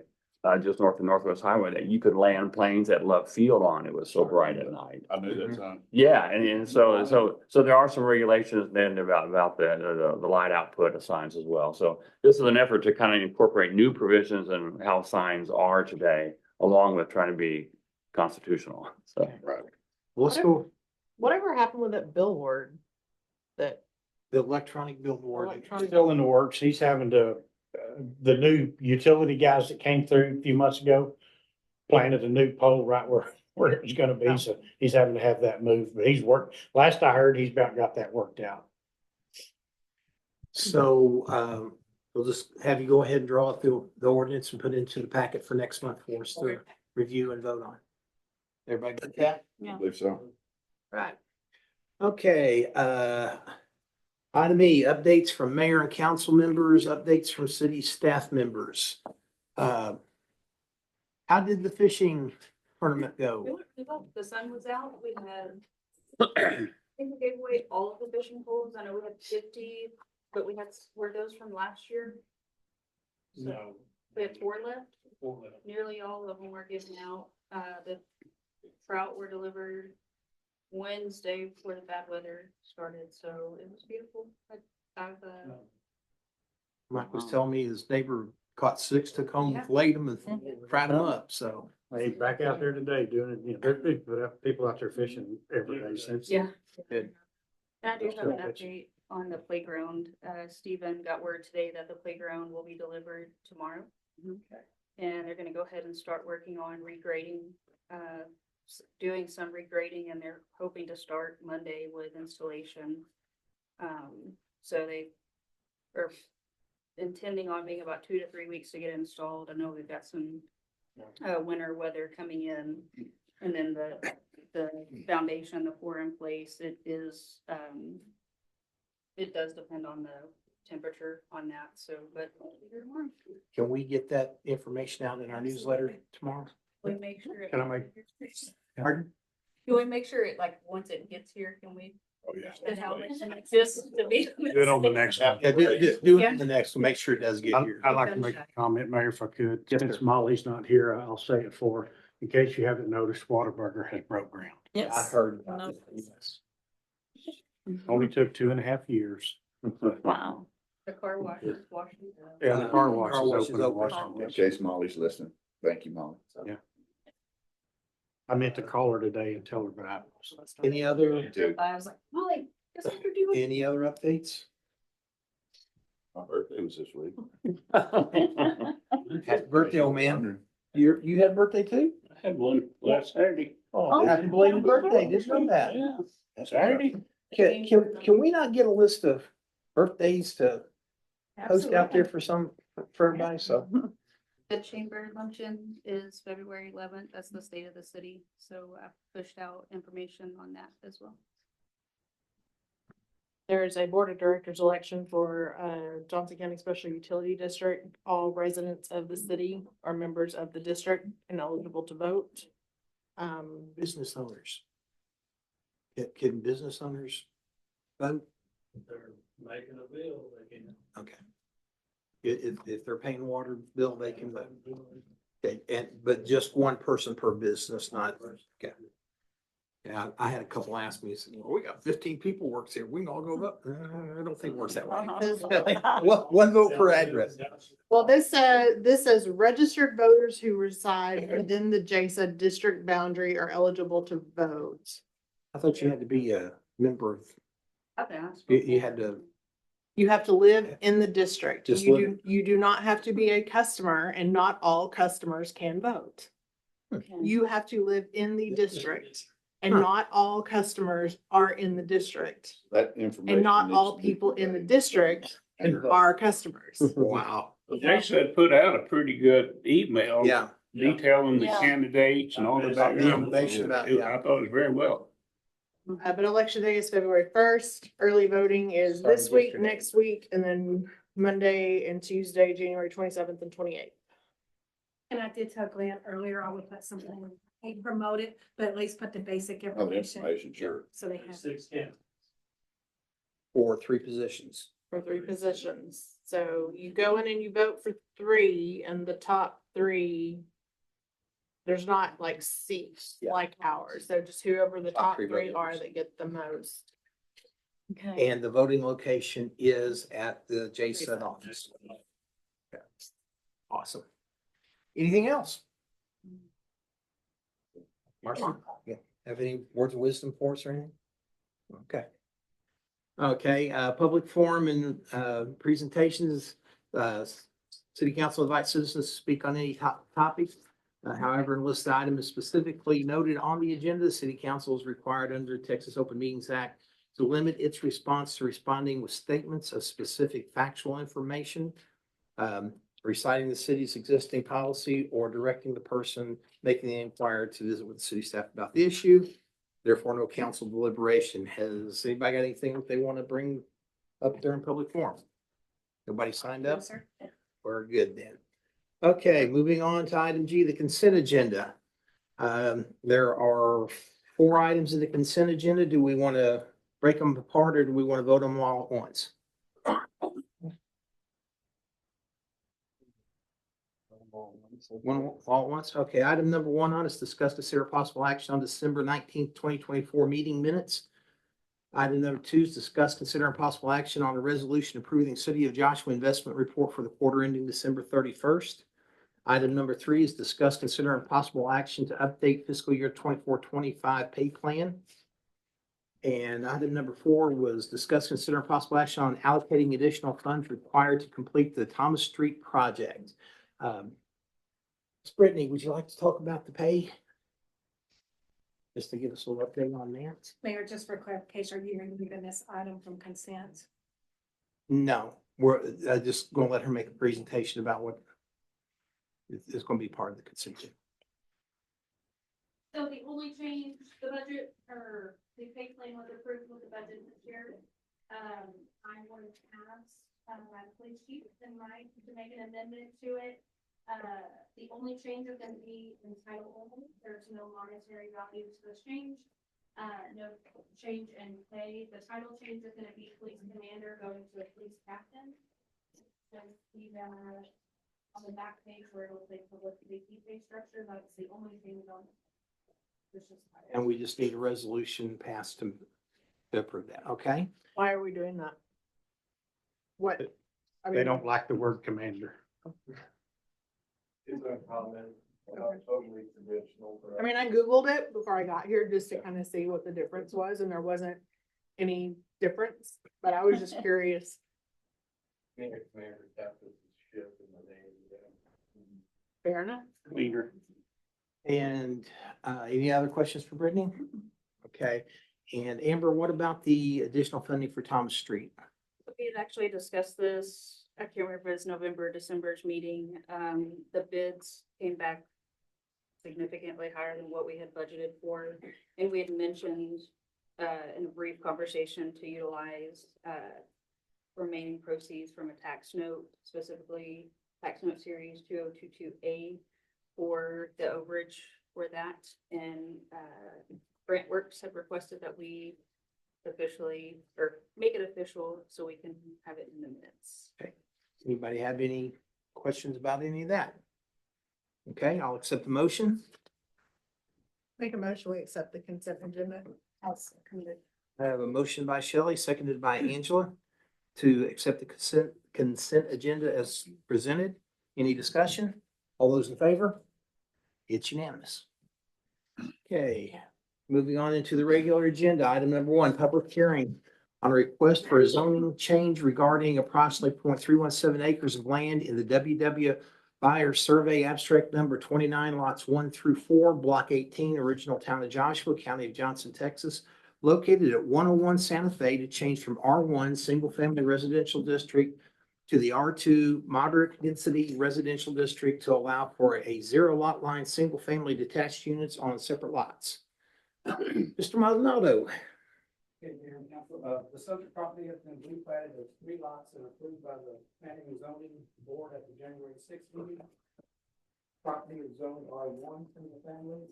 just north of Northwest Highway, that you could land planes at Love Field on. It was so bright at night. I knew that sign. Yeah, and so there are some regulations then about the light output of signs as well. So this is an effort to kind of incorporate new provisions and how signs are today, along with trying to be constitutional. So Right. Well, let's go, Whatever happened with that billboard? That the electronic billboard. electronic, Still in the works. He's having to, the new utility guys that came through a few months ago planted a new pole right where it's gonna be. So he's having to have that moved, but last I heard, he's about got that worked out. So, we'll just have you go ahead and draw up the ordinance and put it into the packet for next month for us to review and vote on. Everybody get that? I believe so. Right. Okay, item E, updates from mayor and council members, updates from city staff members. How did the fishing tournament go? The sun was out, we had, I think we gave away all of the fishing poles, I know we had 50, but were those from last year? No. We had 4 left, nearly all of them were given out, the trout were delivered Wednesday before the bad weather started, so it was beautiful. Mike was telling me his neighbor caught 6, took home, Yeah. filleted them and fried them up, so. Hey, back out there today doing it, you know, there's people out there fishing every day since. Yeah. Good. And I do have an Still update on the playground. Stephen got word today that the playground will be delivered tomorrow. And they're gonna go ahead and start working on regrading, doing some regrading, and they're hoping to start Monday with installation. So they are intending on being about 2 to 3 weeks to get installed. I know we've got some winter weather coming in, and then the foundation, the floor in place, it does depend on the temperature on that, so, but. Can we get that information out in our newsletter tomorrow? We make sure. Can I make? Pardon? Can we make sure it, like, once it gets here, can we Oh, yeah. And how much exists to be. Do it on the next one. Yeah, do it in the next one. Make sure it does get here. I'd like to make a comment, Mayor, if I could. Yes, Since sir. Molly's not here, I'll say it for, in case you haven't noticed, Whataburger has broke ground. I Yes. heard No. about it. Yes. Only took 2.5 years. Wow. The car wash is washing. Yeah, the car wash Car wash is is open. in open. Washington. In case Molly's listening. Thank you, Molly. Yeah. I meant to call her today and tell her about it. Any other, Too. I was like, Molly, guess what you're doing? any other updates? My birthday was this week. Happy birthday, old man. You had a birthday too? I had one last Saturday. Oh, happy belated birthday. Didn't know that. Yeah, Saturday. Can we not get a list of birthdays to post out there for everybody? So, The chamber luncheon is February 11th. That's the state of the city. So I pushed out information on that as well. There is a board of directors election for Johnson County Special Utility District. All residents of the city are members of the district and eligible to vote. business owners. Can business owners vote? They're making a bill, they can. Okay. If they're paying water bill, they can vote. Okay, but just one person per business, not, okay. Yeah, I had a couple ask me, said, well, we got 15 people works here. We can all go vote. I don't think it works that way. One vote per address. Well, this says registered voters who reside within the JSA district boundary are eligible to vote. I thought you had to be a member of, I've asked. you had to, You have to live in the district. Just You do not have to be a customer, and not all customers can vote. You have to live in the district, and Huh. not all customers are in the district. That information. And not needs all to be people in the provided. district are customers. wow. They said put out a pretty good email. Yeah. Detailing the Yeah. candidates and all of that. The information about- yeah. I thought it was very well. But election day is February 1st. Early voting is Started this week, yesterday. next week, and then Monday and Tuesday, January 27th and 28th. And I did tell Glenn earlier, I would put something, I promote it, but at least put the basic Oh, the information. information, sure. So they have. 6 candidates. For 3 positions. For 3 positions. So you go in and you vote for 3, and the top 3, there's not like seats Yeah. like ours. So just whoever the Top top three 3 are voters. that get the most. Okay. And the voting location is at the JSUD office. Okay. Awesome. Anything else? Marcy, yeah, have any words of wisdom for us or anything? Okay. Okay, public forum and presentations, city council invites citizens to speak on any topics. However, unless the item is specifically noted on the agenda, the city council is required under Texas Open Meetings Act to limit its response to responding with statements of specific factual information, reciting the city's existing policy, or directing the person making the inquiry to visit with the city staff about the issue. Therefore, no council deliberation. Has anybody got anything that they want to bring up there in public forum? Nobody signed up? Yes, sir. We're good then. Okay, moving on to item G, the consent agenda. There are 4 items in the consent agenda. Do we want to break them apart, or do we want to vote them all at once? One, all at once? Okay, item number 1 on is discuss consider possible action on December 19th, 2024 meeting minutes. Item number 2 is discuss consider possible action on a resolution approving City of Joshua investment report for the quarter ending December 31st. Item number 3 is discuss consider possible action to update fiscal year 24-25 pay plan. And item number 4 was discuss consider possible action on allocating additional funds required to complete the Thomas Street project. Ms. Brittany, would you like to talk about the pay? Just to give us a little update on that? Mayor, just for clarification, are you removing this item from consent? No, we're just gonna let her make a presentation about what is gonna be part of the consent agenda. So the only change, the budget or the pay plan was approved with the budget this year. I wanted to ask, my police chief and Mike to make an amendment to it. The only change is going to be in title only. There's no monetary value to this change. No change in pay. The title change is gonna be police commander going to a police captain. So see that on the back page where it'll say public safety pay structure, that's the only thing on. It's just. And we just need a resolution passed to approve that, okay? Why are we doing that? What? I They mean, don't like the word commander. It's uncommon, not totally traditional. I mean, I Googled it before I got here just to kind of see what the difference was, and there wasn't any difference, but I was just curious. Being a commander captain's ship in the name. Fair enough. Leader. And any other questions for Brittany? Okay, and Amber, what about the additional funding for Thomas Street? We had actually discussed this, I can't remember if it was November, December's meeting. The bids came back significantly higher than what we had budgeted for. And we had mentioned, in a brief conversation to utilize, remaining proceeds from a tax note, specifically tax note series 2022A for the overage for that. And, Grant Works have requested that we officially, or make it official so we can have it in the minutes. Anybody have any questions about any of that? Okay, I'll accept the motion. Make a motion, we accept the consent agenda. I'll second it. I have a motion by Shelley, seconded by Angela to accept the consent agenda as presented. Any discussion? All those in favor? It's unanimous. Okay, moving on into the regular agenda. Item number 1, public hearing on a request for a zoning change regarding approximately 0.317 acres of land in the WW Buyer Survey Abstract Number 29, lots 1 through 4, Block 18, original town of Joshua, County of Johnson, Texas, located at 101 Santa Fe, to change from R1 Single Family Residential District to the R2 Moderate Density Residential District to allow for a 0 lot line, single family detached units on separate lots. Mr. Maldonado. Okay, Mayor and Council, the subject property has been replatted as 3 lots and approved by the Planning and Zoning Board at the January 6th meeting. Property is zoned R1 single family.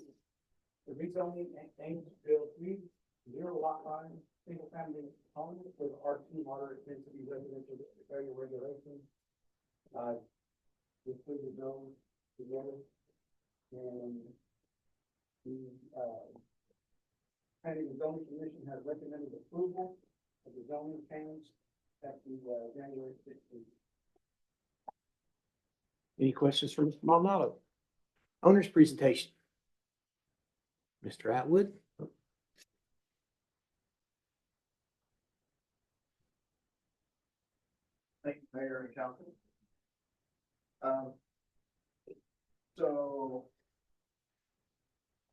The rezoning aims to build 3 0 lot line, single family homes with R2 moderate density residential district area regulations. This is the zone together. And the, Planning and Zoning Commission has recommended approval of the zoning change at the January 16th. Any questions for Mr. Maldonado? Owner's presentation. Mr. Atwood. Thank you, Mayor and Council. So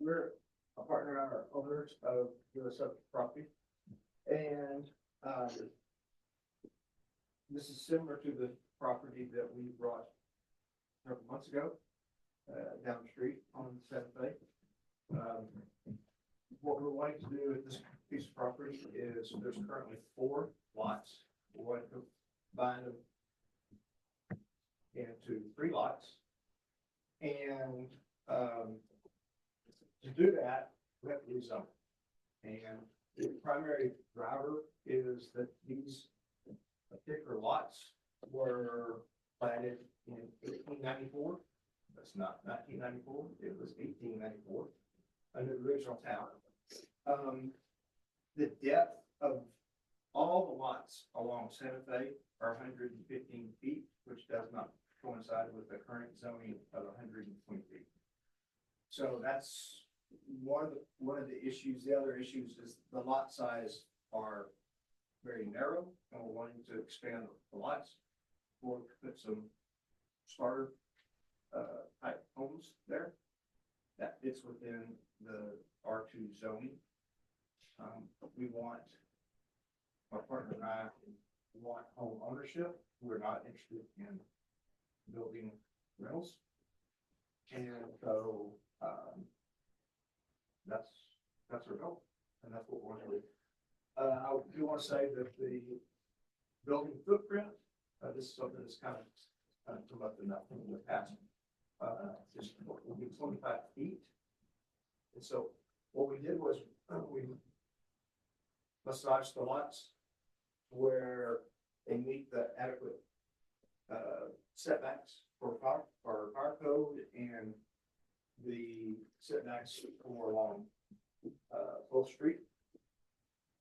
we're a partner and our owners of the subject property. And, this is similar to the property that we brought several months ago, down the street on Santa Fe. What we're wanting to do with this piece of property is there's currently 4 lots. We're wanting to combine them into 3 lots. And, to do that, we have to rezone. And the primary driver is that these particular lots were platted in 1894. That's not 1994, it was 1894, under the original town. The depth of all the lots along Santa Fe are 115 feet, which does not coincide with the current zoning of 120 feet. So that's one of the issues. The other issues is the lot size are very narrow, and we're wanting to expand the lots or put some starter type homes there. That fits within the R2 zoning. We want, my partner and I want home ownership. We're not interested in building rentals. And so, that's our goal, and that's what we're gonna do. I do want to say that the building footprint, this is something that's kind of come up enough in the past. Just will be 25 feet. And so what we did was we massage the lots where they meet the adequate setbacks for fire code and the setbacks for along Full Street.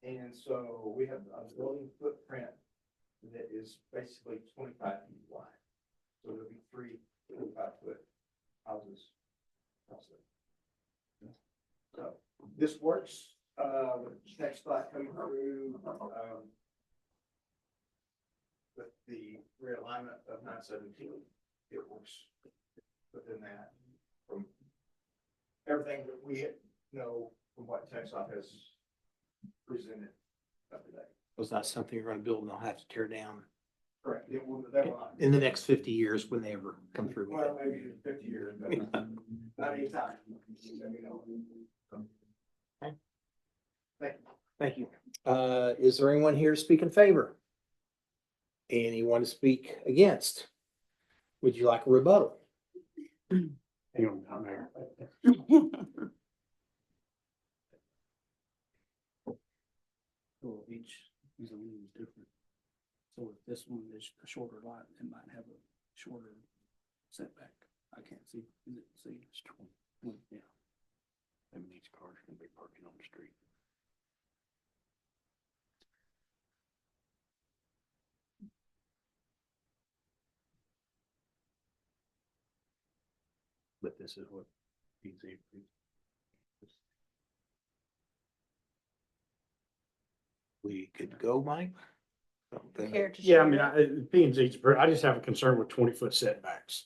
And so we have a building footprint that is basically 25 feet wide. So there'll be 3 25-foot houses. So this works, next spot coming through, with the realignment of 917, it works within that. From everything that we know from what TechStop has presented up to date. Was that something you're gonna build and they'll have to tear down Correct, it will, that will not. in the next 50 years when they ever come through with Well, it? maybe 50 years, but not anytime. Let me know. Thank you. Thank you. Is there anyone here to speak in favor? Anyone to speak against? Would you like a rebuttal? You know, Mayor. So each zone is different. So if this one is a shorter lot, it might have a shorter setback. I can't see, is it, see, it's 20, yeah. That means cars can be parking on the street. But this is what he's able. We could go, Mike? Care to Yeah, I share mean, it? P and Z's, I just have a concern with 20-foot setbacks.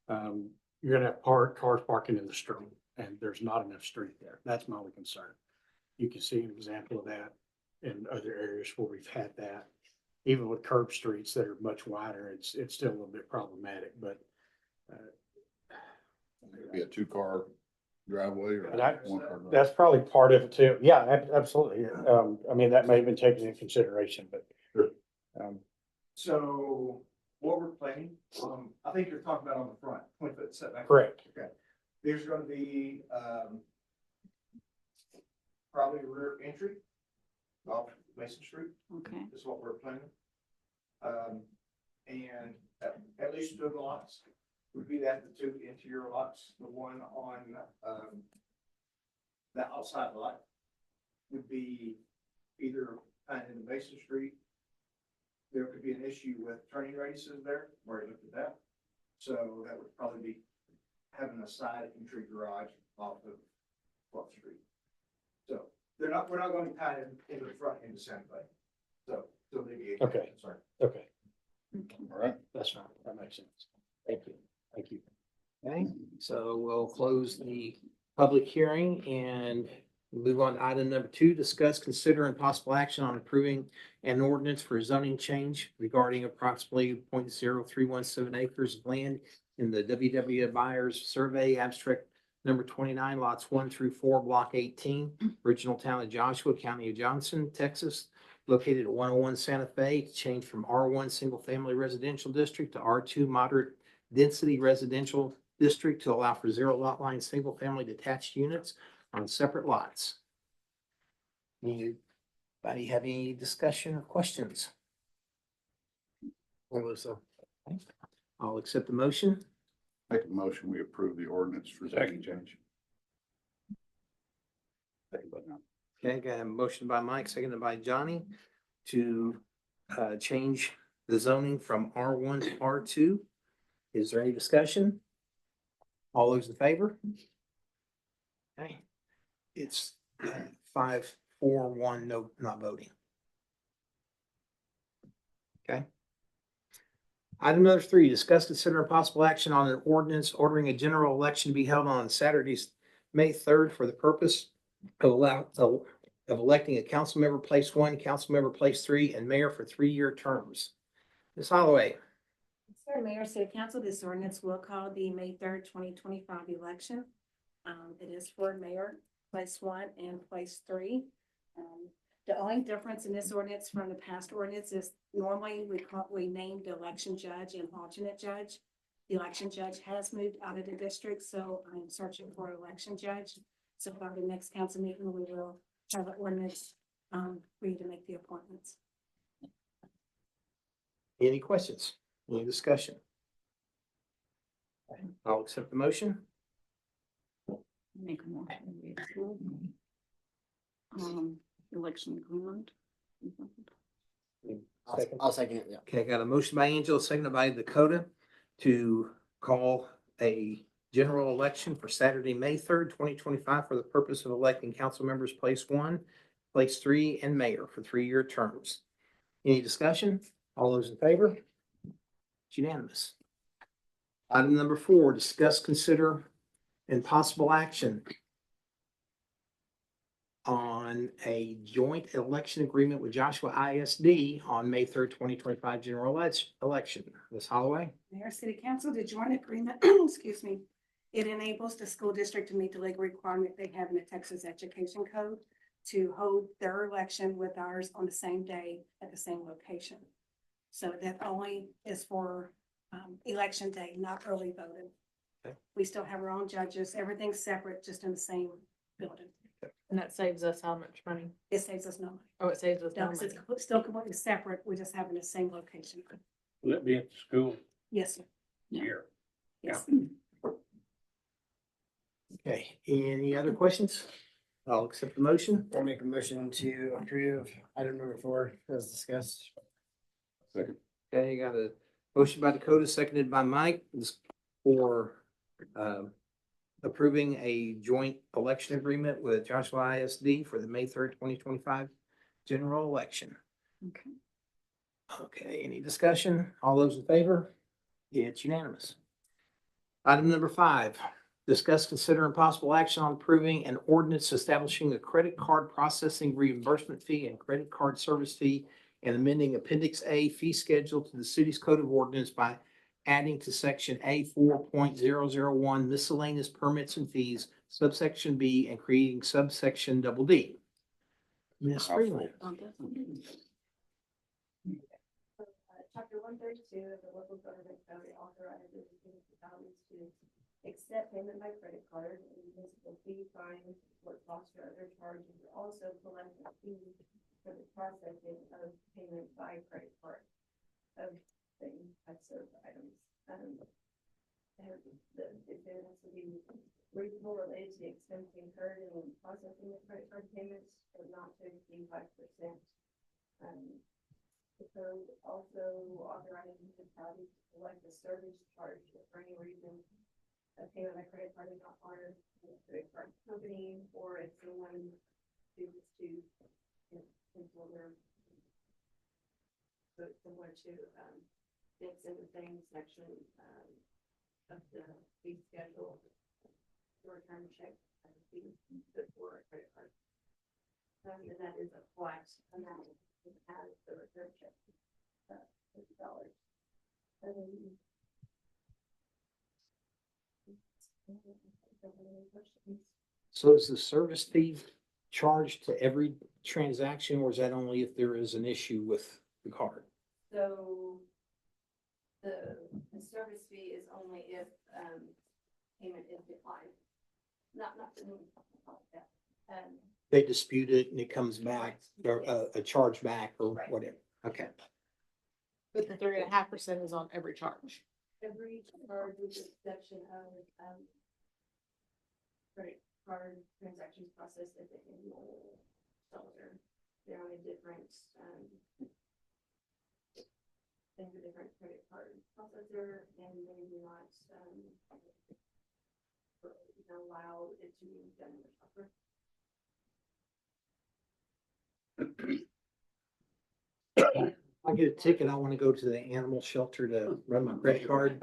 You're gonna have cars parking in the street and there's not enough street there. That's my only concern. You can see an example of that in other areas where we've had that. Even with curb streets that are much wider, it's still a little bit problematic, but It'd be a 2-car driveway or But I- 1-car driveway. that's probably part of it too. Yeah, absolutely. I mean, that may have been taken into consideration, but So what we're planning, I think you're talking about on the front, 20-foot setback. correct. Okay, there's gonna be, probably a rear entry off Mason Street, Okay. is what we're planning. And at least 2 of the lots would be that, the 2 interior lots, the one on, the outside lot would be either kind of in the Mason Street. There could be an issue with turning radiuses there, where you looked at that. So that would probably be having a side entry garage off of 12th Street. So we're not going to tie it into the front end of Santa Fe. So, alleviate that Okay. concern. Okay, All right. that's fine. That makes sense. Thank you. Thank you. Okay, so we'll close the public hearing and move on to item number 2, discuss, consider and possible action on approving an ordinance for zoning change regarding approximately 0.0317 acres of land in the WW Buyers Survey Abstract number 29, lots 1 through 4, block 18, original town of Joshua, county of Johnson, Texas, located at 101 Santa Fe, to change from R1 Single Family Residential District to R2 Moderate Density Residential District to allow for 0 lot line, single family detached units on separate lots. Anybody have any discussion or questions? Melissa. I'll accept the motion. Make a motion, we approve the ordinance for zoning change. Okay, got a motion by Mike, seconded by Johnny to change the zoning from R1 to R2. Is there any discussion? All those in favor? Okay, it's 5-4-1, no, not voting. Okay. Item number 3, discuss, consider possible action on an ordinance ordering a general election to be held on Saturday, May 3rd for the purpose of electing a council member place 1, council member place 3, and mayor for 3-year terms. Ms. Holloway. Sir, Mayor, City Council, this ordinance will call the May 3rd, 2025 election. It is for mayor, place 1 and place 3. The only difference in this ordinance from the past ordinance is normally we named the election judge and alternate judge. The election judge has moved out of the district, so I'm searching for an election judge. So by the next council meeting, we will have an ordinance, for you to make the appointments. Any questions? Any discussion? I'll accept the motion. Make a motion. we approve. Election agreement. I'll second it, yeah. Okay, I got a motion by Angela, seconded by Dakota to call a general election for Saturday, May 3rd, 2025, for the purpose of electing council members, place 1, place 3, and mayor for 3-year terms. Any discussion? All those in favor? It's unanimous. Item number 4, discuss, consider, and possible action on a joint election agreement with Joshua ISD on May 3rd, 2025 general election. Ms. Holloway? Mayor, City Council, the joint agreement, excuse me, it enables the school district to meet the legal requirement they have in the Texas Education Code to hold their election with ours on the same day at the same location. So that only is for election day, not early voting. Okay. We still have our own judges, everything's separate, just in the same building. And that saves us how much money? It saves us no money. Oh, it saves us no No, 'cause money. it's still completely separate, we just have in the same location. Will it be at the school Yes, sir. here? Yes. Okay, any other questions? I'll accept the motion. I'll make a motion to approve item number 4 as discussed. Second. Okay, got a motion by Dakota, seconded by Mike, for approving a joint election agreement with Joshua ISD for the May 3rd, 2025 general election. Okay. Okay, any discussion? All those in favor? It's unanimous. Item number 5, discuss, consider, and possible action on approving an ordinance establishing a credit card processing reimbursement fee and credit card service fee and amending Appendix A fee schedule to the city's code of ordinance by adding to section A 4.001 miscellaneous permits and fees, subsection B, and creating subsection D. Ms. Freeland. Chapter 132 of the local government code authorizes municipalities to accept payment by credit card and municipal fee, fines, court costs, or other charges, or also collect a fee for the processing of payment by credit card of things, types of items. And there has to be reasonable related to the expense incurred in processing the credit card payments, but not to exceed 5%. The code also authorizes municipalities to collect a service charge if for any reason a payment by credit card is not honored by the credit card company, or if someone chooses to cancel their, so it's similar to, it's in the same section, of the fee schedule, to return check as a fee for a credit card. And that is a flat amount as the return check, $50. So is the service fee charged to every transaction, or is that only if there is an issue with the card? So the service fee is only if, payment is declined. Not the, They dispute it and it comes back, or a charge back or Right. whatever. Okay. But the 3.5% is on every charge. every charge with the exception of, credit card transactions processed at the annual shelter. They're on a different, they're a different credit card processor, and they do not, allow it to be done in the shopper. I get a ticket, I want to go to the animal shelter to run my credit card.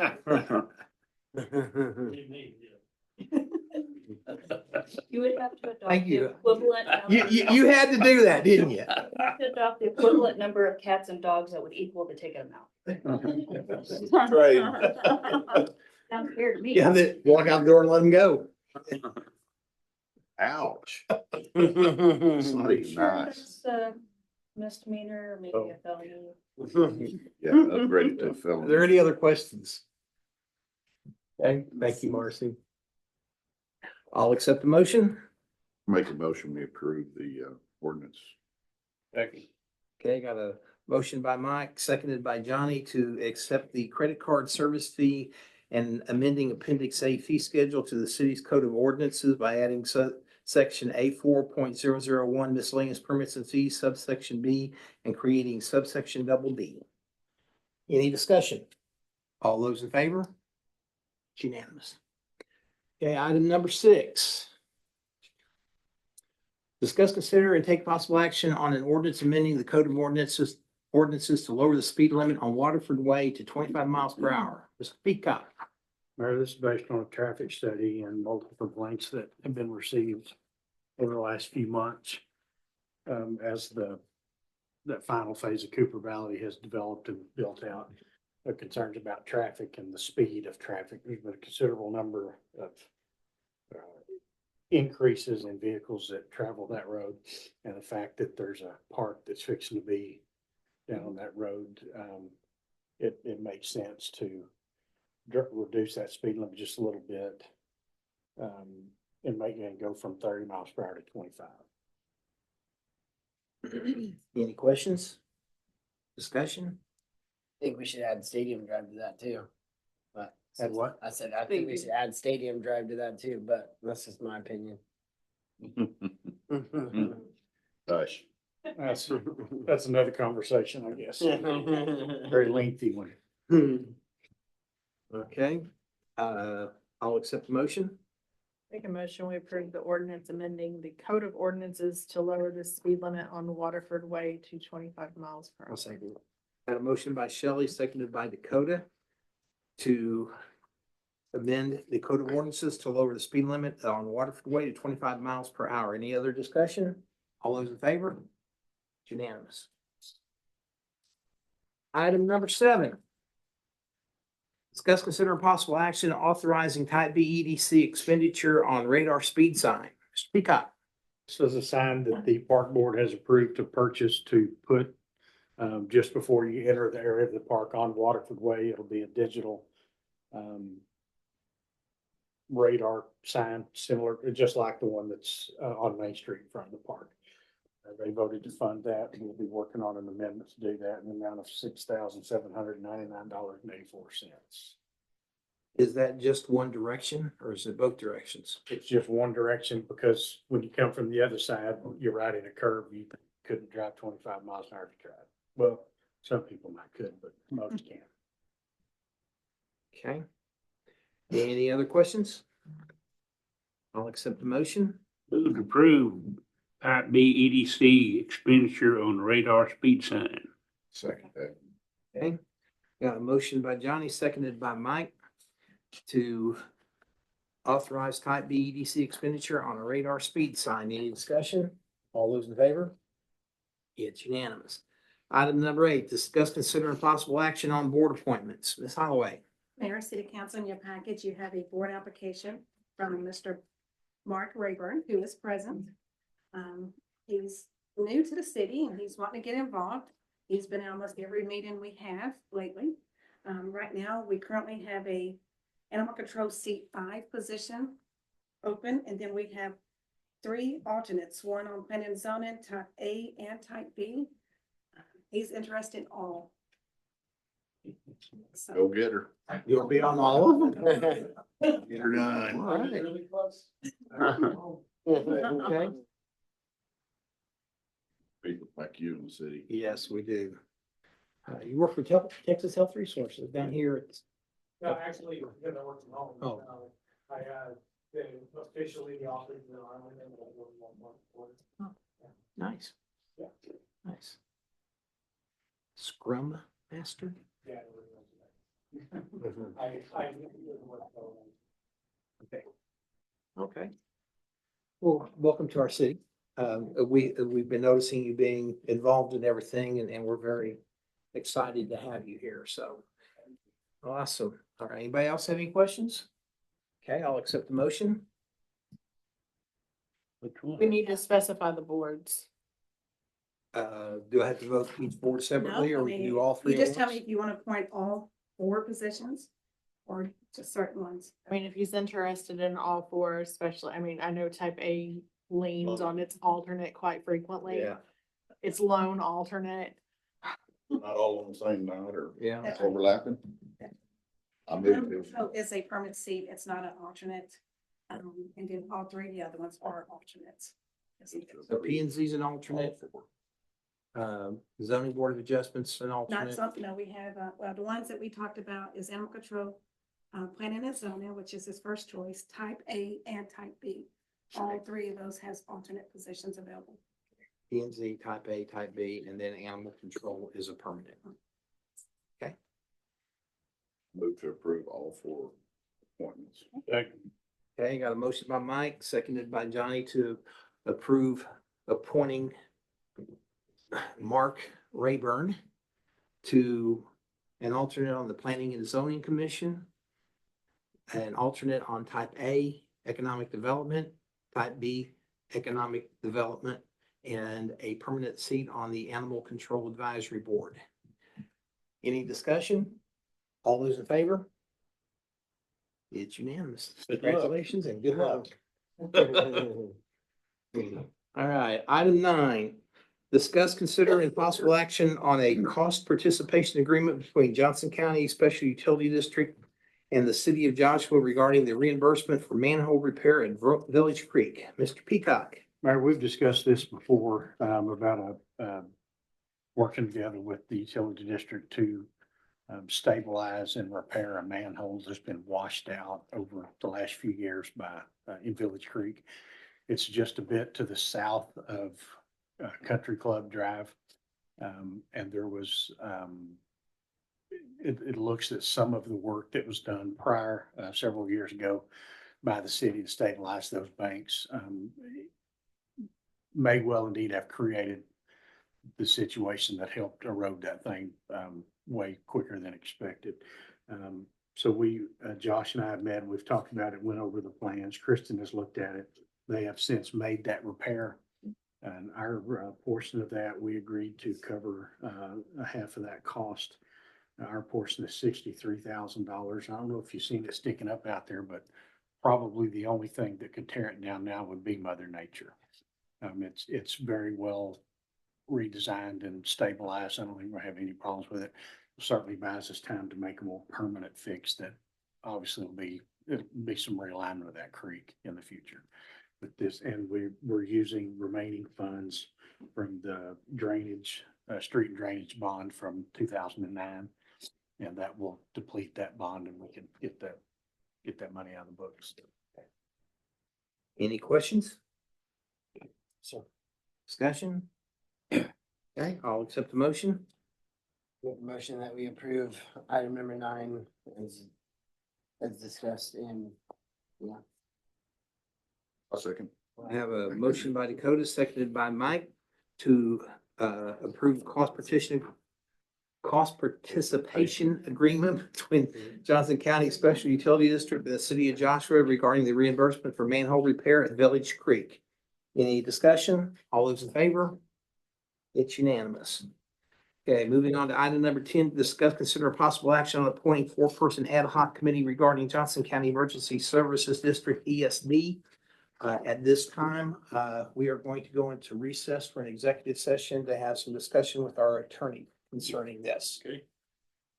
You would have to adopt Thank the you. equivalent. You had to do that, didn't you? To adopt the equivalent number of cats and dogs that would equal the ticket amount. Trade. Sounds fair to me. Yeah, they walk out the door and let them go. Ouch. It's not even nice. It's a misdemeanor, or maybe Oh. a felony. Yeah, upgrade to a Are felony. there any other questions? Okay, thank you, Marcy. I'll accept the motion. Make a motion, we approve the ordinance. Second. Okay, got a motion by Mike, seconded by Johnny to accept the credit card service fee and amending Appendix A fee schedule to the city's code of ordinances by adding section A 4.001 miscellaneous permits and fees, subsection B, and creating subsection D. Any discussion? All those in favor? It's unanimous. Okay, item number 6. Discuss, consider, and take possible action on an ordinance amending the code of ordinances to lower the speed limit on Waterford Way to 25 miles per hour. Mr. Peacock. Mayor, this is based on a traffic study and multiple complaints that have been received over the last few months. As that final phase of Cooper Valley has developed and built out, concerns about traffic and the speed of traffic. There's been a considerable number of increases in vehicles that travel that road, and the fact that there's a park that's fixing to be down that road, it makes sense to reduce that speed limit just a little bit, and make it go from 30 miles per hour to 25. Any questions? Discussion? I think we should add Stadium Drive to that too. But Add what? I said, I think we should add Stadium Drive to that too, but that's just my opinion. Hush. That's another conversation, I guess. Very lengthy one. Okay, I'll accept the motion. Make a motion, we approve the ordinance amending the code of ordinances to lower the speed limit on Waterford Way to 25 miles per hour. I'll second it. Got a motion by Shelley, seconded by Dakota to amend the code of ordinances to lower the speed limit on Waterford Way to 25 miles per hour. Any other discussion? All those in favor? It's unanimous. Item number 7. Discuss, consider, and possible action authorizing type B EDC expenditure on radar speed sign. Mr. Peacock. This is a sign that the park board has approved to purchase to put just before you enter the area of the park on Waterford Way. It'll be a digital radar sign, similar, just like the one that's on Main Street in front of the park. They voted to fund that. We'll be working on an amendment to do that in the amount of $6,799.84. Is that just one direction or is it both directions? It's just one direction because when you come from the other side, you're riding a curve. You couldn't drive 25 miles an hour to drive. Well, some people might could, but most can't. Okay. Any other questions? I'll accept the motion. Move to approve type B EDC expenditure on radar speed sign. Second that. Okay. Got a motion by Johnny, seconded by Mike to authorize type B EDC expenditure on a radar speed sign. Any discussion? All those in favor? It's unanimous. Item number 8, discuss, consider, and possible action on board appointments. Ms. Holloway. Mayor, City Council, in your package, you have a board application from Mr. Mark Rayburn, who is present. He's new to the city and he's wanting to get involved. He's been at almost every meeting we have lately. Right now, we currently have a animal control seat 5 position open, and then we have 3 alternates, one on planning and zoning, type A and type B. He's interested in all. So, Go get her. You'll be on all of them? Get her done. All right. Really close. Okay. People like you in the city. Yes, we do. You work for Texas Health Resources down here at. No, actually, because I work from home. Oh. I, been officially the office in Ireland and I work 1 month for it. Nice. Yeah. Nice. Scrum Master? Yeah. I work for Okay. Okay. Well, welcome to our city. We've been noticing you being involved in everything and we're very excited to have you here. So awesome. All right. Anybody else have any questions? Okay, I'll accept the motion. Which one? We need to specify the boards. Do I have to vote each board separately no, or I we can mean, do all 3 you at just tell me once? if you want to appoint all 4 positions or just certain ones. I mean, if he's interested in all 4, especially, I mean, I know type A leans on its alternate quite frequently. Yeah, It's lone alternate. Not all on the same night or yeah. That's overlapping? I moved to. So it's a permanent seat, it's not an alternate. And then all three of the other ones are alternates. So P and Z's an alternate. Zoning Board of Adjustments an Not alternate. something, no, we have, well, the ones that we talked about is animal control, planning and zoning, which is his first choice, type A and type B. All three of those has alternate positions available. P and Z, type A, type B, and then animal control is a permanent. Move to approve all 4 appointments. Second. Okay, got a motion by Mike, seconded by Johnny to approve appointing Mark Rayburn to an alternate on the Planning and Zoning Commission, an alternate on type A, Economic Development, type B, Economic Development, and a permanent seat on the Animal Control Advisory Board. Any discussion? All those in favor? It's unanimous. Good luck. Congratulations and good luck. All right, item 9, discuss, consider, and possible action on a cost participation agreement between Johnson County Special Utility District and the city of Joshua regarding the reimbursement for manhole repair at Village Creek. Mr. Peacock. Mayor, we've discussed this before, about working together with the utility district to stabilize and repair a manhole that's been washed out over the last few years by, in Village Creek. It's just a bit to the south of Country Club Drive. And there was, it looks that some of the work that was done prior, several years ago by the city to stabilize those banks, may well indeed have created the situation that helped erode that thing way quicker than expected. So we, Josh and I have met, we've talked about it, went over the plans. Kristen has looked at it. They have since made that repair. And our portion of that, we agreed to cover half of that cost. Our portion is $63,000. I don't know if you've seen it sticking up out there, but probably the only thing that could tear it down now would be Mother Nature. It's very well redesigned and stabilized. I don't think we'll have any problems with it. It certainly buys us time to make a more permanent fix that obviously it'll be some realignment of that creek in the future. But this, and we're using remaining funds from the drainage, street and drainage bond from 2009. And that will deplete that bond and we can get that money out of the books. Any questions? Discussion? Okay, I'll accept the motion. Make a motion that we approve item number 9 as discussed in, yeah. I'll second. I have a motion by Dakota, seconded by Mike to approve cost participation agreement between Johnson County Special Utility District and the city of Joshua regarding the reimbursement for manhole repair at Village Creek. Any discussion? All those in favor? It's unanimous. Okay, moving on to item number 10, discuss, consider possible action on appointing 4-person ad hoc committee regarding Johnson County Emergency Services District ESD. At this time, we are going to go into recess for an executive session to have some discussion with our attorney concerning this. Okay.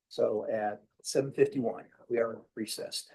So at 7:51, we are recessed.